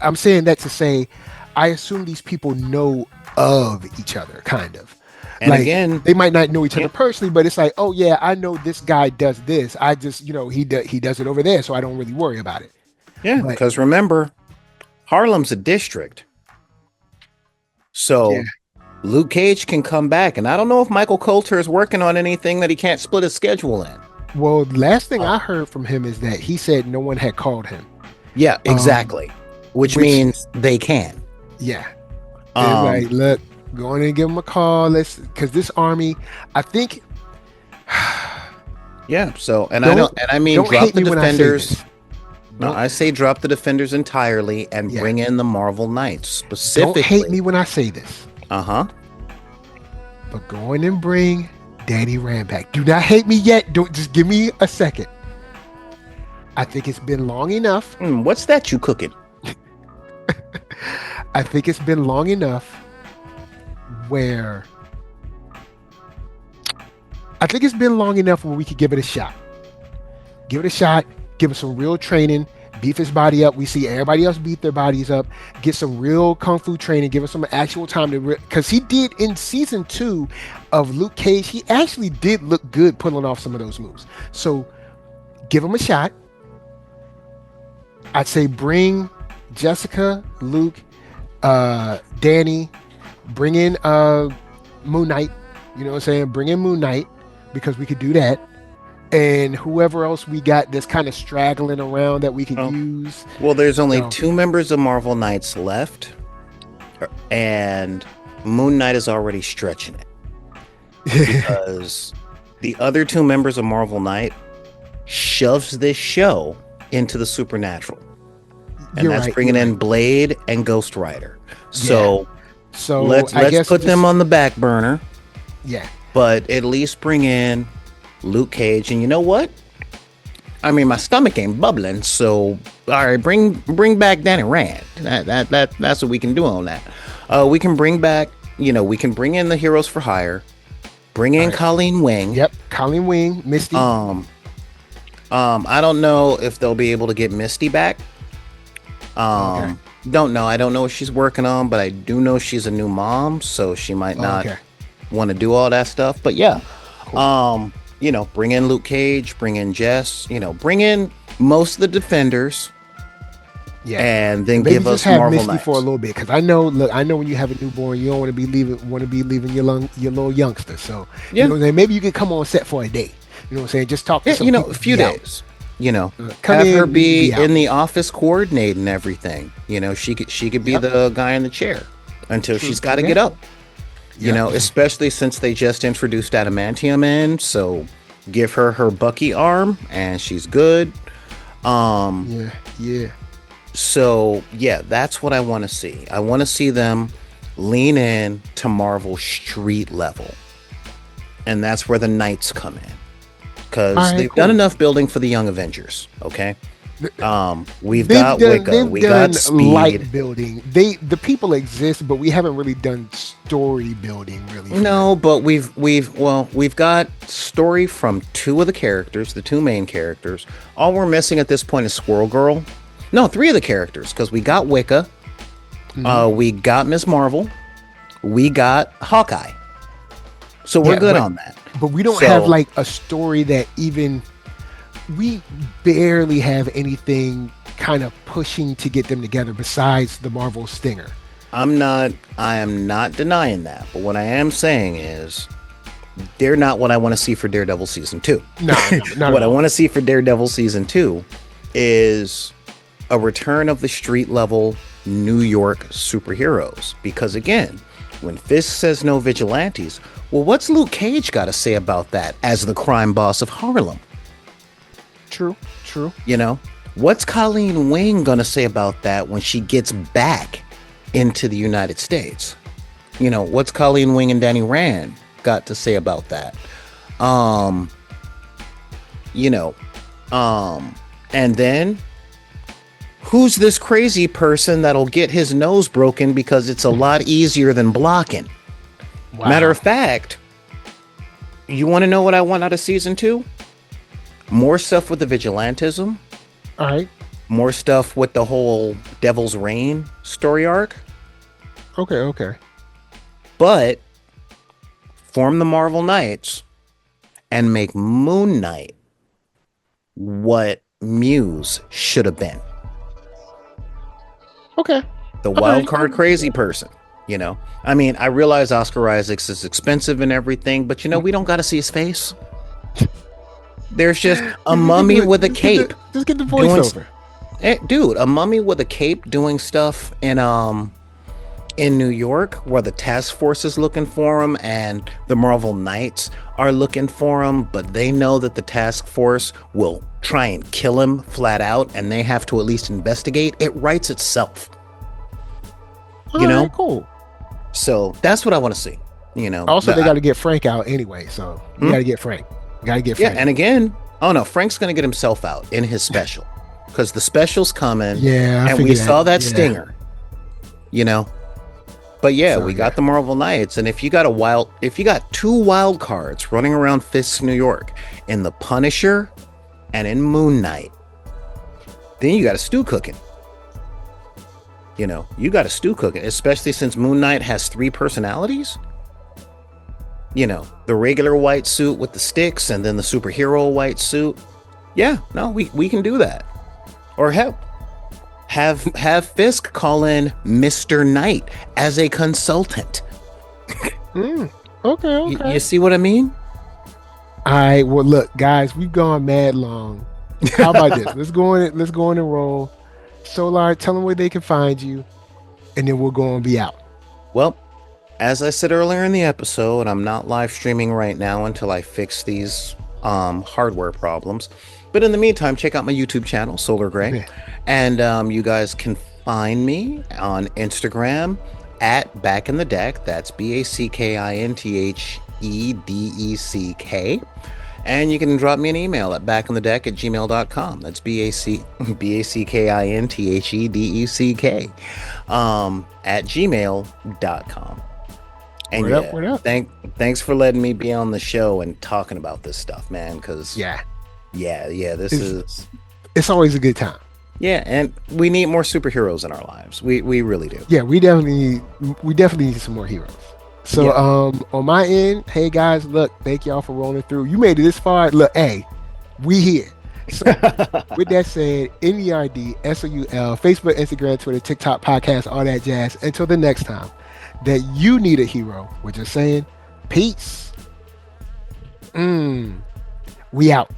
I'm saying that to say, I assume these people know of each other, kind of. And like, again, they might not know each other personally, but it's like, oh yeah, I know this guy does this. I just, he does it over there, so I don't really worry about it. Yeah, because remember, Harlem's a district. So Luke Cage can come back, and I don't know if Michael Coulter is working on anything that he can't split his schedule in. Well, last thing I heard from him is that he said no one had called him. Yeah, exactly. Which means they can. Yeah. It's like, look, go in and give him a call. Because this army, I think. Yeah. So, and I mean, drop the Defenders. I say drop the Defenders entirely and bring in the Marvel Knights specifically. Don't hate me when I say this. But go in and bring Danny Rand back. Do not hate me yet. Don't just give me a second. I think it's been long enough. What's that you cooking? I think it's been long enough where we could give it a shot. Give it a shot. Give him some real training. Beef his body up. We see everybody else beat their bodies up. Get some real kung fu training. Give him some actual time to, because he did in season 2 of Luke Cage. He actually did look good pulling off some of those moves. So give him a shot. I'd say bring Jessica, Luke, Danny, bring in Moon Knight. You know what I'm saying? Bring in Moon Knight because we could do that. And whoever else we got that's kind of straggling around that we can use. Well, there's only 2 members of Marvel Knights left, and Moon Knight is already stretching it because the other 2 members of Marvel Knight shoves this show into the supernatural, and that's bringing in Blade and Ghost Rider. So let's put them on the back burner. Yeah, but at least bring in Luke Cage. And you know what? I mean, my stomach ain't bubbling, so all right, bring back Danny Rand. That's what we can do on that. We can bring back, we can bring in the Heroes for Hire, bring in Colleen Wing. Yep, Colleen Wing, Misty. I don't know if they'll be able to get Misty back. Don't know. I don't know what she's working on, but I do know she's a new mom, so she might not want to do all that stuff. But yeah, cool. Bring in Luke Cage, bring in Jess, bring in most of the Defenders. Yeah, and then maybe give us just have Marvel Misty Knights for a little bit, because I know when you have a newborn, you don't want to be leaving your little youngster. So maybe you could come on set for a day. You know what I'm saying? Just talk to some people, a few days. Have her be in the office coordinating everything. She could be the guy in the chair until she's got to get up. Especially since they just introduced adamantium in, so give her Bucky arm and she's good. So that's what I want to see. I want to see them lean in to Marvel street level, and that's where the Knights come in, because they've done enough building for the Young Avengers. Okay. We've got Wicca, we got Speed. Light building. The people exist, but we haven't really done story building really. No, but we've got story from 2 of the characters, the 2 main characters. All we're missing at this point is Squirrel Girl. No, 3 of the characters, because we got Wicca, we got Ms. Marvel, we got Hawkeye. So we're good on that. But we don't have like a story that even. We barely have anything kind of pushing to get them together besides the Marvel Stinger. I am not denying that, but what I am saying is they're not what I want to see for Daredevil season 2. No, what I want to see for Daredevil season 2 is a return of the street level New York superheroes. Because again, when Fisk says no vigilantes, well, what's Luke Cage got to say about that as the crime boss of Harlem? True. What's Colleen Wing gonna say about that when she gets back into the United States? What's Colleen Wing and Danny Rand got to say about that? And then who's this crazy person that'll get his nose broken because it's a lot easier than blocking? Wow. Matter of fact, you want to know what I want out of season 2? More stuff with the vigilantism. All right. More stuff with the whole Devil's Reign story arc. Okay. But form the Marvel Knights and make Moon Knight what Muse should have been. Okay. The wild card crazy person. You know, I mean, I realize Oscar Isaacs is expensive and everything, but you know, we don't got to see his face. There's just a mummy with a cape. Just get the voiceover. Dude, a mummy with a cape doing stuff in New York, where the task force is looking for him and the Marvel Knights are looking for him, but they know that the task force will try and kill him flat out, and they have to at least investigate. It writes itself. You know, cool. So that's what I want to see. You know, also they got to get Frank out anyway, so you got to get Frank. Yeah, and again, oh no, Frank's gonna get himself out in his special, because the special's coming. Yeah, and we saw that stinger. You know, but yeah, we got the Marvel Knights, and if you got two wild cards running around Fisk, New York, in the Punisher and in Moon Knight, then you got a stew cooking. You know, you got a stew cooking, especially since Moon Knight has 3 personalities. You know, the regular white suit with the sticks, and then the superhero white suit. Yeah, no, we can do that. Or have Fisk call in Mr. Knight as a consultant. Okay. You see what I mean? All right. Well, look, guys, we've gone mad long. How about this? Let's go in and roll. Solar, tell them where they can find you, and then we'll go and be out. Well, as I said earlier in the episode, I'm not live streaming right now until I fix these hardware problems. But in the meantime, check out my YouTube channel, Solar Gray. Yeah. And you guys can find me on Instagram at Back in the Deck. That's BACKINTHEDECK. And you can drop me an email at backinthedeck@gmail.com. That's BACKINTHEDECK at gmail.com. And word up. Thanks for letting me be on the show and talking about this stuff, man. Because it's always a good time. Yeah, and we need more superheroes in our lives. We really do. Yeah, we definitely need some more heroes. So on my end, hey guys, look, thank y'all for rolling through. You made it this far. Look, hey, we here. So with that said, NERDSoul, Facebook, Instagram, Twitter, TikTok, podcast, all that jazz. Until the next time that you need a hero, we're just saying, peace. We out.